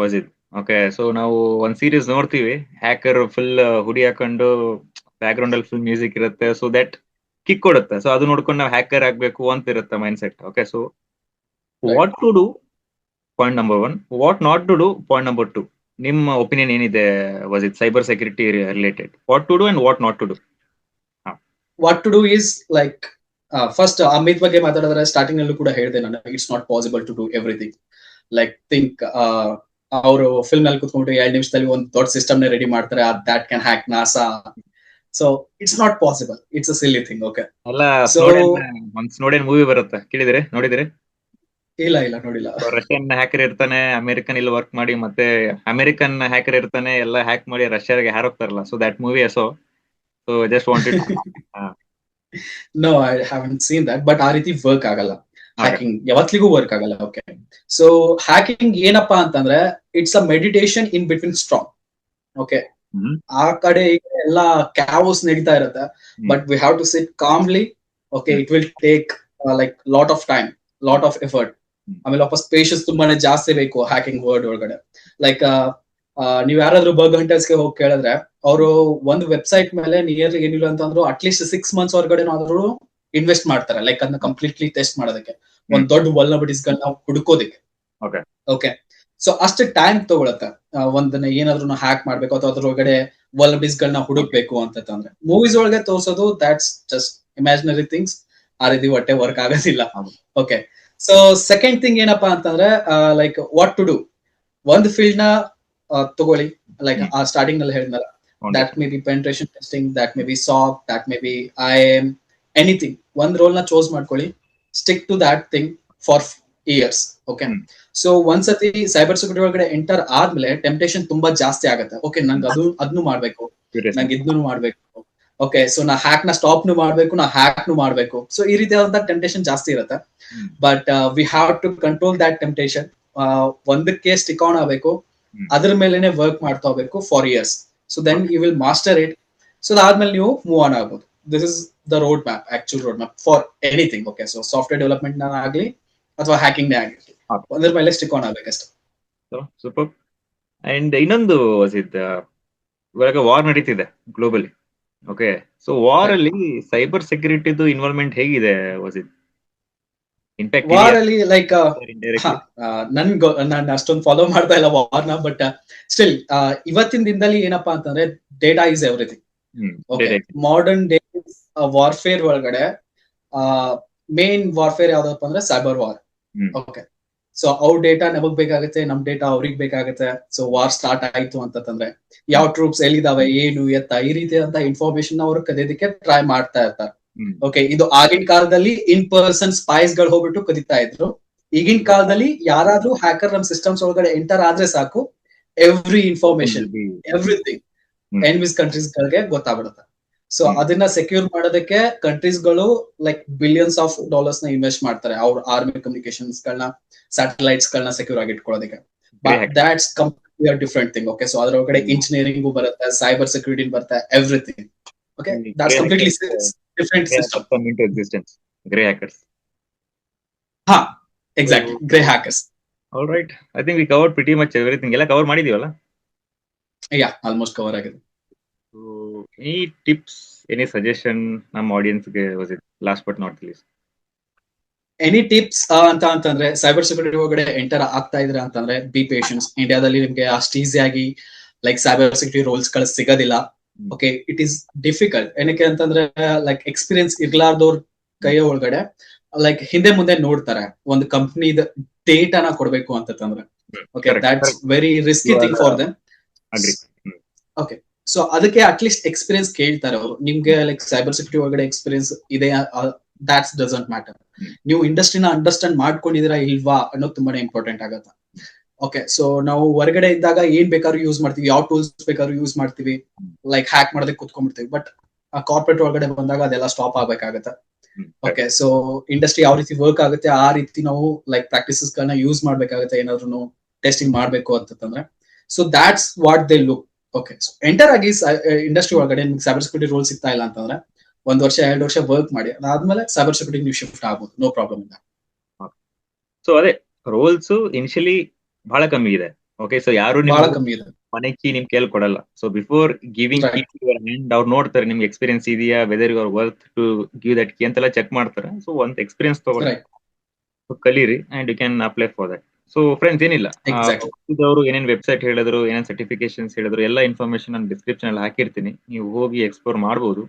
was it okay? So ನಾವು ಒಂದ್ ಸೀರೀಸ್ ನೋಡ್ತೀವಿ, ಹ್ಯಾಕರ್ ಫುಲ್ ಹುಡಿ ಹಾಕೊಂಡು ಬ್ಯಾಕ್ ಗ್ರೌಂಡ್ ಅಲ್ಲಿ ಫುಲ್ ಮ್ಯೂಸಿಕ್ ಇರುತ್ತೆ. ಸೊ ದಟ್ ಕಿಕ್ ಕೊಡುತ್ತೆ. ಸೊ ಅದು ನೋಡ್ಕೊಂಡು ನಾವು ಹ್ಯಾಕರ್ ಆಗ್ಬೇಕು ಅಂತ ಇರುತ್ತೆ mind set. Okay, so what to do, point number 1. What not to do, point number 2. ನಿಮ್ಮ ಒಪಿನಿಯನ್ ಏನಿದೆ was it cyber security related? What to do and what not to do? What to do is like first Amit ಬಗ್ಗೆ ಮಾತಾಡಿದ್ರೆ starting ನಲ್ಲೂ ಕೂಡ ಹೇಳಿದೆ ನಾನು, it's not possible to do everything. Like think ಅವರು film ನಲ್ಲಿ ಕುತ್ಕೊಂಡು 2 ನಿಮಿಷದಲ್ಲಿ ಒಂದು ದೊಡ್ಡ ಸಿಸ್ಟಮ್ ನ ರೆಡಿ ಮಾಡ್ತಾರೆ, that can hack NASA. So it's not possible, it's a silly thing. Okay, Snowden movie ಬರುತ್ತೆ, ಕೇಳಿದ್ರೆ ನೋಡಿದ್ರೆ? ಇಲ್ಲ ನೋಡಿಲ್ಲ. ರಷ್ಯನ್ ಹ್ಯಾಕರ್ ಇರ್ತಾನೆ, ಅಮೆರಿಕನ್ ಇಲ್ಲಿ ವರ್ಕ್ ಮಾಡಿ, ಮತ್ತೆ ಅಮೆರಿಕನ್ ಹ್ಯಾಕರ್ ಇರ್ತಾನೆ, ಎಲ್ಲ ಹ್ಯಾಕ್ ಮಾಡಿ ರಷ್ಯಾಗೆ ಹಾರೋಗ್ತಾರಲ್ಲ. So that movie so just wanted no, I haven't seen that, but ಆ ರೀತಿ ವರ್ಕ್ ಆಗಲ್ಲ ಹ್ಯಾಕಿಂಗ್, ಯಾವತ್ತಿಗೂ ವರ್ಕ್ ಆಗಲ್ಲ. ಓಕೆ, ಸೊ ಹ್ಯಾಕಿಂಗ್ ಏನಪ್ಪಾ ಅಂತಂದ್ರೆ it's a meditation in between strong. Okay, ಆ ಕಡೆ ಎಲ್ಲ ಕ್ಯಾವೋಸ್ ನಡೀತಾ ಇರುತ್ತೆ, but we have to sit calmly. Okay, it will take like lot of time, lot of effort. ಆಮೇಲೆ ವಾಪಸ್ ಪೇಷನ್ಸ್ ತುಂಬಾನೇ ಜಾಸ್ತಿ ಬೇಕು ಹ್ಯಾಕಿಂಗ್ ವರ್ಡ್ ಒಳಗಡೆ. ಲೈಕ್ ನೀವ್ ಯಾರಾದ್ರೂ ಬಗ್ ಹಂಟರ್ಸ್ಗೆ ಹೋಗಿ ಕೇಳಿದ್ರೆ ಅವರು ಒಂದು ವೆಬ್ಸೈಟ್ ಮೇಲೆ ನಿಯರ್ ಏನಿಲ್ಲ ಅಂತಂದ್ರು ಅಟ್ಲೀಸ್ಟ್ 6 months ಹೊರಗಡೆನಾದ್ರೂ ಇನ್ವೆಸ್ಟ್ ಮಾಡ್ತಾರೆ, ಲೈಕ್ ಅದನ್ನ ಕಂಪ್ಲೀಟ್ಲಿ ಟೆಸ್ಟ್ ಮಾಡೋದಕ್ಕೆ, ಒಂದ್ ದೊಡ್ಡ ವಲ್ನಬಿಲಿಟೀಸ್ ಗಳನ್ನ ಹುಡುಕೋದಕ್ಕೆ. ಓಕೆ, ಸೊ ಅಷ್ಟು ಟೈಮ್ ತಗೊಳತ್ತೆ ಒಂದನ್ನ ಏನಾದ್ರು ಹ್ಯಾಕ್ ಮಾಡ್ಬೇಕು ಅಥವಾ ಅದ್ರೊಳಗಡೆ ವಲ್ನಬಿಲಿಟೀಸ್ ಗಳನ್ನ ಹುಡುಕ್ಬೇಕು ಅಂತಂದ್ರೆ. ಮೂವೀಸ್ ಒಳಗೆ ತೋರ್ಸೋದು ದಟ್ಸ್ ಜಸ್ಟ್ ಇಮ್ಯಾಜಿನರಿ ಥಿಂಗ್ಸ್. ಆ ರೀತಿ ಹೊಟ್ಟೆ ವರ್ಕ್ ಆಗೋದಿಲ್ಲ. ಹೌದು. ಓಕೆ, ಸೊ ಸೆಕೆಂಡ್ ಥಿಂಗ್ ಏನಪ್ಪಾ ಅಂತಂದ್ರೆ ಲೈಕ್ ವಾಟ್ ಟು ಡೂ. ಒಂದು ಫೀಲ್ಡ್ ನ ತಗೊಳ್ಳಿ, ಲೈಕ್ ಆ ಸ್ಟಾರ್ಟಿಂಗ್ ನಲ್ಲಿ ಹೇಳಿದ್ನಲ್ಲ, that may be penetration testing, that may be SOC, that may be IAM, anything. ಒಂದ್ ರೋಲ್ ನ ಚೂಸ್ ಮಾಡ್ಕೊಳ್ಳಿ, stick to that thing for years. Okay, so ಒಂದ್ಸತಿ ಸೈಬರ್ ಸೆಕ್ಯೂರಿಟಿ ಒಳಗಡೆ ಎಂಟರ್ ಆದ್ಮೇಲೆ ಟೆಂಪ್ಟೇಷನ್ ತುಂಬಾ ಜಾಸ್ತಿ ಆಗುತ್ತೆ. ಓಕೆ, ನಂಗೆ ಅದನ್ನು ಮಾಡ್ಬೇಕು, ನಂಗೆ ಇದನ್ನು ಮಾಡ್ಬೇಕು. ಓಕೆ, ಸೊ ನಾ ಹ್ಯಾಕ್ ನ ಸ್ಟಾಪ್ ನು ಮಾಡ್ಬೇಕು, ನಾ ಹ್ಯಾಕ್ ನು ಮಾಡ್ಬೇಕು. ಸೊ ಈ ರೀತಿಯಾದಂತ ಟೆಂಪ್ಟೇಷನ್ ಜಾಸ್ತಿ ಇರುತ್ತೆ. But we have to control that temptation. ಒಂದಕ್ಕೆ ಸ್ಟಿಕ್ ಆನ್ ಆಗ್ಬೇಕು, ಅದ್ರ ಮೇಲೆನೆ ವರ್ಕ್ ಮಾಡ್ತಾ ಹೋಗ್ಬೇಕು for years. So then you will master it. So ಅದಾದ್ಮೇಲೆ ನೀವು ಮೂವ್ ಆನ್ ಆಗ್ಬೋದು. This is the roadmap, actual road map for anything. Okay, so software development ಆಗ್ಲಿ ಅಥವಾ ಹ್ಯಾಕಿಂಗ್ ನೇ ಆಗಲಿ, ಅದ್ರ ಮೇಲೆ ಸ್ಟಿಕ್ ಆನ್ ಆಗ್ಬೇಕಷ್ಟೇ. ಸೂಪರ್. ಅಂಡ್ ಇನ್ನೊಂದು ಇವಾಗ ವಾರ್ ನಡೀತಿದೆ ಗ್ಲೋಬಲಿ. ಓಕೆ, ಸೊ ವಾರ್ ಅಲ್ಲಿ ಸೈಬರ್ ಸೆಕ್ಯೂರಿಟಿದು ಇನ್ವಾಲ್ವ್ಮೆಂಟ್ ಹೇಗಿದೆ ವಸಿತ್? ಇಂಪ್ಯಾಕ್ಟ್ ವಾರ್ ಅಲ್ಲಿ ಲೈಕ್ ನಾನು ಅಷ್ಟೊಂದು ಫಾಲೋ ಮಾಡ್ತಾ ಇಲ್ಲ ವಾರ್ನ, ಬಟ್ ಸ್ಟಿಲ್ ಇವತ್ತಿನ ದಿನದಲ್ಲಿ ಏನಪ್ಪಾ ಅಂತಂದ್ರೆ data is everything. Modern day warfare ಒಳಗಡೆ ಮೇನ್ ವಾರ್ಫೇರ್ ಯಾವ್ದಪ್ಪ ಅಂದ್ರೆ ಸೈಬರ್ ವಾರ್. ಓಕೆ, ಸೊ ಅವ್ರ ಡೇಟಾ ನಮಗ್ ಬೇಕಾಗುತ್ತೆ, ನಮ್ ಡೇಟಾ ಅವ್ರಿಗೆ ಬೇಕಾಗುತ್ತೆ. ಸೊ ವಾರ್ ಸ್ಟಾರ್ಟ್ ಆಯ್ತು ಅಂತಂದ್ರೆ ಯಾವ ಟ್ರೂಪ್ಸ್ ಎಲ್ಲಿದಾವೆ, ಏನು ಎತ್ತ, ಈ ರೀತಿಯಾದಂತ ಇನ್ಫಾರ್ಮೇಶನ್ ಅವರು ಕದಿಯೋದಕ್ಕೆ ಟ್ರೈ ಮಾಡ್ತಾ ಇರ್ತಾರೆ. ಓಕೆ, ಇದು ಆಗಿನ ಕಾಲದಲ್ಲಿ ಇನ್ ಪರ್ಸನ್ ಸ್ಪೈಸ್ ಗಳು ಹೋಗ್ಬಿಟ್ಟು ಕದಿತಾ ಇದ್ರು. ಈಗಿನ ಕಾಲದಲ್ಲಿ ಯಾರಾದ್ರೂ ಹ್ಯಾಕರ್ ನಮ್ ಸಿಸ್ಟಮ್ಸ್ ಒಳಗಡೆ ಎಂಟರ್ ಆದ್ರೆ ಸಾಕು, ಎವ್ರಿ ಇನ್ಫಾರ್ಮೇಶನ್, ಎವ್ರಿಥಿಂಗ್ ಎನ್ವಿಸ್ ಕಂಟ್ರೀಸ್ ಗಳಿಗೆ ಗೊತ್ತಾಗ್ಬಿಡುತ್ತೆ. ಸೊ ಅದನ್ನ ಸೆಕ್ಯೂರ್ ಮಾಡೋದಕ್ಕೆ ಕಂಟ್ರೀಸ್ ಗಳು ಲೈಕ್ ಬಿಲಿಯನ್ಸ್ ಆಫ್ ಡಾಲರ್ಸ್ ನ ಇನ್ವೆಸ್ಟ್ ಮಾಡ್ತಾರೆ ಅವ್ರ ಆರ್ಮಿ ಕಮ್ಯುನಿಕೇಶನ್ಸ್ ಗಳನ್ನ, ಸ್ಯಾಟಲೈಟ್ಸ್ ಗಳನ್ನ ಸೆಕ್ಯೂರ್ ಆಗಿ ಇಟ್ಕೊಳ್ಳೋದಕ್ಕೆ. But that's completely different thing. Okay, so ಅದ್ರೊಳಗಡೆ ಇಂಜಿನಿಯರಿಂಗ್ ಬರುತ್ತೆ, ಸೈಬರ್ ಸೆಕ್ಯೂರಿಟಿ ಬರುತ್ತೆ, everything. Okay, that's completely different system. Into existence. Grey hackers. Exactly. Grey hackers. All right. I think we covered pretty much everything. ಎಲ್ಲ cover ಮಾಡಿದೀವಲ್ಲ? Yeah, almost cover ಆಗಿದೆ. So, any tips, any suggestion ನಮ್ಮ audience ಗೆ was it last but not least? Any tips ಅಂತಂದ್ರೆ cyber security ಒಳಗಡೆ enter ಆಗ್ತಾ ಇದ್ರೆ ಅಂತಂದ್ರೆ B patience. ಇಂಡಿಯಾದಲ್ಲಿ ನಿಮ್ಗೆ ಅಷ್ಟು ಈಸಿ ಆಗಿ ಲೈಕ್ ಸೈಬರ್ ಸೆಕ್ಯೂರಿಟಿ ರೋಲ್ಸ್ ಗಳು ಸಿಗೋದಿಲ್ಲ. Okay, it is difficult. ಏನಕ್ಕೆ ಅಂತಂದ್ರೆ ಲೈಕ್ ಎಕ್ಸ್ಪೀರಿಯನ್ಸ್ ಇರ್ಲಾರ್ದವ್ರ ಕೈಯ ಒಳಗಡೆ ಲೈಕ್ ಹಿಂದೆ ಮುಂದೆ ನೋಡ್ತಾರೆ ಒಂದು ಕಂಪ್ನಿದ ಡೇಟಾನ ಕೊಡ್ಬೇಕು ಅಂತಂದ್ರೆ. Okay, that's very risky thing for them. Okay, so ಅದಕ್ಕೆ ಅಟ್ಲೀಸ್ಟ್ ಎಕ್ಸ್ಪೀರಿಯನ್ಸ್ ಕೇಳ್ತಾರೆ ಅವರು. ನಿಮ್ಗೆ ಲೈಕ್ ಸೈಬರ್ ಸೆಕ್ಯೂರಿಟಿ ಒಳಗಡೆ ಎಕ್ಸ್ಪೀರಿಯನ್ಸ್ ಇದೆ, ದಾಟ್ಸ್ ಡಸಂಟ್ ಮ್ಯಾಟರ್. ನೀವು ಇಂಡಸ್ಟ್ರಿನ ಅಂಡರ್ಸ್ಟ್ಯಾಂಡ್ ಮಾಡ್ಕೊಂಡಿದೀರಾ ಇಲ್ವಾ ಅನ್ನೋದು ತುಂಬಾನೇ ಇಂಪಾರ್ಟೆಂಟ್ ಆಗತ್ತೆ. ಓಕೆ, ಸೊ ನಾವು ಹೊರಗಡೆ ಇದ್ದಾಗ ಏನ್ ಬೇಕಾದ್ರೂ ಯೂಸ್ ಮಾಡ್ತೀವಿ, ಯಾವ ಟೂಲ್ಸ್ ಬೇಕಾದ್ರೂ ಯೂಸ್ ಮಾಡ್ತೀವಿ, ಲೈಕ್ ಹ್ಯಾಕ್ ಮಾಡೋದಕ್ಕೆ ಕುತ್ಕೊಂಡ್ಬಿಡ್ತೀವಿ. ಬಟ್ ಆ ಕಾರ್ಪೊರೇಟ್ ಒಳಗಡೆ ಬಂದಾಗ ಅದೆಲ್ಲ ಸ್ಟಾಪ್ ಆಗ್ಬೇಕಾಗತ್ತೆ. ಓಕೆ, ಸೊ ಇಂಡಸ್ಟ್ರಿ ಯಾವ ರೀತಿ ವರ್ಕ್ ಆಗುತ್ತೆ ಆ ರೀತಿ ನಾವು ಲೈಕ್ ಪ್ರಾಕ್ಟೀಸಸ್ ಗಳನ್ನ ಯೂಸ್ ಮಾಡ್ಬೇಕಾಗುತ್ತೆ ಏನಾದ್ರು ಟೆಸ್ಟಿಂಗ್ ಮಾಡ್ಬೇಕು ಅಂತಂದ್ರೆ. So that's what they look. Okay, so enter ಆಗಿ ಇಂಡಸ್ಟ್ರಿ ಒಳಗಡೆ ನಿಮ್ಗೆ ಸೈಬರ್ ಸೆಕ್ಯೂರಿಟಿ ರೋಲ್ ಸಿಗ್ತಾ ಇಲ್ಲ ಅಂತಂದ್ರೆ 1 ವರ್ಷ 2 ವರ್ಷ ವರ್ಕ್ ಮಾಡಿ, ಅದಾದ್ಮೇಲೆ ಸೈಬರ್ ಸೆಕ್ಯೂರಿಟಿ ನೀವು ಶಿಫ್ಟ್ ಆಗ್ಬೋದು, ನೋ ಪ್ರಾಬ್ಲಮ್ ಇಲ್ಲ. ಸೊ ಅದೇ ರೋಲ್ಸ್ ಇನಿಷಿಯಲಿ ಬಹಳ ಕಮ್ಮಿ ಇದೆ. ಓಕೆ, ಸೊ ಯಾರು ಮನೆ ಕೀ ನಿಮ್ ಕೇಳಿ ಕೊಡಲ್ಲ. So before giving your hand ಅವ್ರು ನೋಡ್ತಾರೆ ನಿಮ್ಗೆ ಎಕ್ಸ್ಪೀರಿಯನ್ಸ್ ಇದೆಯಾ, whether you are worth to give that key ಅಂತೆಲ್ಲ ಚೆಕ್ ಮಾಡ್ತಾರೆ. ಸೊ ಒಂದು ಎಕ್ಸ್ಪೀರಿಯನ್ಸ್ ತಗೊಳ್ಳಿ, ಕಲೀರಿ and you can apply for that. So friends, ಏನಿಲ್ಲ, ಅವರು ಏನೇನ್ ವೆಬ್ಸೈಟ್ ಹೇಳಿದ್ರು, ಏನೇನ್ ಸರ್ಟಿಫಿಕೇಶನ್ಸ್ ಹೇಳಿದ್ರು, ಎಲ್ಲ ಇನ್ಫಾರ್ಮೇಶನ್ ನಾನು ಡಿಸ್ಕ್ರಿಪ್ಷನ್ ಅಲ್ಲಿ ಹಾಕಿರ್ತೀನಿ. ನೀವು ಹೋಗಿ ಎಕ್ಸ್ಪ್ಲೋರ್ ಮಾಡಬಹುದು.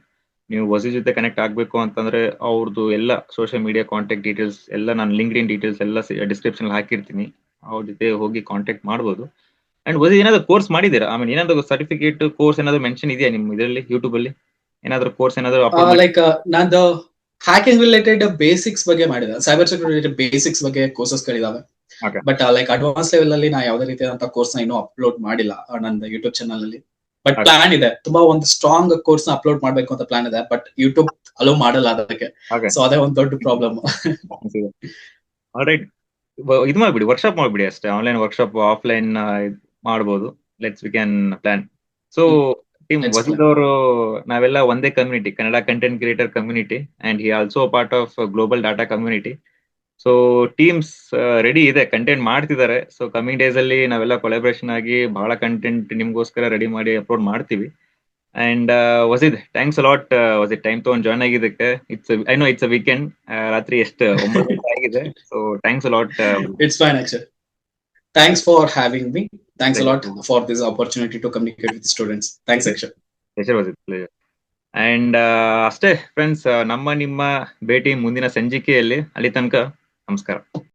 ನೀವು ವಸಿ ಜೊತೆ ಕನೆಕ್ಟ್ ಆಗ್ಬೇಕು ಅಂತಂದ್ರೆ ಅವ್ರದ್ದು ಎಲ್ಲ ಸೋಷಿಯಲ್ ಮೀಡಿಯಾ ಕಾಂಟ್ಯಾಕ್ಟ್ ಡೀಟೇಲ್ಸ್ ಎಲ್ಲ ನಾನು ಲಿಂಕ್ಡ್ ಇನ್ ಡೀಟೇಲ್ಸ್ ಎಲ್ಲ ಡಿಸ್ಕ್ರಿಪ್ಷನ್ ಹಾಕಿರ್ತೀನಿ. ಅವ್ರ ಜೊತೆ ಹೋಗಿ ಕಾಂಟ್ಯಾಕ್ಟ್ ಮಾಡಬಹುದು. ಅಂಡ್ ವಸಿ ಏನಾದ್ರು ಕೋರ್ಸ್ ಮಾಡಿದೀರಾ? ಆಮೇಲೆ ಏನಾದ್ರು ಸರ್ಟಿಫಿಕೇಟ್ ಕೋರ್ಸ್ ಏನಾದ್ರು ಮೆನ್ಷನ್ ಇದೆಯಾ ನಿಮ್ ಇದರಲ್ಲಿ ಯೂಟ್ಯೂಬ್ ಅಲ್ಲಿ? ಏನಾದ್ರು ಕೋರ್ಸ್ ಏನಾದ್ರು ಲೈಕ್ ನಾನು ಹ್ಯಾಕಿಂಗ್ ರಿಲೇಟೆಡ್ ಬೇಸಿಕ್ಸ್ ಬಗ್ಗೆ ಮಾಡಿದೆ, ಸೈಬರ್ ಸೆಕ್ಯೂರಿಟಿ ಬೇಸಿಕ್ಸ್ ಬಗ್ಗೆ ಕೋರ್ಸಸ್ ಗಳಿದಾವೆ. ಬಟ್ ಲೈಕ್ ಅಡ್ವಾನ್ಸ್ ಲೆವೆಲ್ ಅಲ್ಲಿ ನಾ ಯಾವುದೇ ರೀತಿಯಾದಂತ ಕೋರ್ಸ್ ನ ಇನ್ನೂ ಅಪ್ಲೋಡ್ ಮಾಡಿಲ್ಲ ನನ್ನ ಯೂಟ್ಯೂಬ್ ಚಾನಲ್ ಅಲ್ಲಿ. ಬಟ್ ಪ್ಲಾನ್ ಇದೆ, ತುಂಬಾ ಒಂದು ಸ್ಟ್ರಾಂಗ್ ಕೋರ್ಸ್ ನ ಅಪ್ಲೋಡ್ ಮಾಡ್ಬೇಕು ಅಂತ ಪ್ಲಾನ್ ಇದೆ. ಬಟ್ ಯೂಟ್ಯೂಬ್ ಅಲೋ ಮಾಡಲ್ಲ ಅದಕ್ಕೆ. ಸೊ ಅದೇ ಒಂದು ದೊಡ್ಡ ಪ್ರಾಬ್ಲಮ್. ಇದು ಮಾಡ್ಬಿಡಿ, ವರ್ಕ್ಶಾಪ್ ಮಾಡ್ಬಿಡಿ ಅಷ್ಟೇ. ಆನ್ಲೈನ್ ವರ್ಕ್ಶಾಪ್, ಆಫ್ಲೈನ್ ಮಾಡ್ಬೋದು. Let's we can plan. So team Wasid ಅವರು ನಾವೆಲ್ಲ ಒಂದೇ community, Kannada content creator community, and he also part of global data community. So teams ready ಇದೆ, ಕಂಟೆಂಟ್ ಮಾಡ್ತಿದ್ದಾರೆ. ಸೊ ಕಮಿಂಗ್ ಡೇಸ್ ಅಲ್ಲಿ ನಾವೆಲ್ಲ ಕೊಲಾಬ್ರೇಷನ್ ಆಗಿ ಬಹಳ ಕಂಟೆಂಟ್ ನಿಮ್ಗೋಸ್ಕರ ರೆಡಿ ಮಾಡಿ ಅಪ್ಲೋಡ್ ಮಾಡ್ತೀವಿ. ಅಂಡ್ ವಸೀದ್, ಥ್ಯಾಂಕ್ಸ್ ಅಲಾಟ್ ವಸೀದ್, ಟೈಮ್ ತಗೊಂಡು ಜಾಯ್ನ್ ಆಗಿದ್ದಕ್ಕೆ. I know it's a weekend, ರಾತ್ರಿ ಎಷ್ಟು 9 ಗಂಟೆ ಆಗಿದೆ. So thanks a lot. It's fine Akshay. Thanks for having me. Thanks a lot for this opportunity to communicate with students. Thanks, Akshay. Pleasure was it. Pleasure. And ಅಷ್ಟೇ friends, ನಮ್ಮ ನಿಮ್ಮ ಭೇಟಿ ಮುಂದಿನ ಸಂಚಿಕೆಯಲ್ಲಿ. ಅಲ್ಲಿ ತನಕ ನಮಸ್ಕಾರ.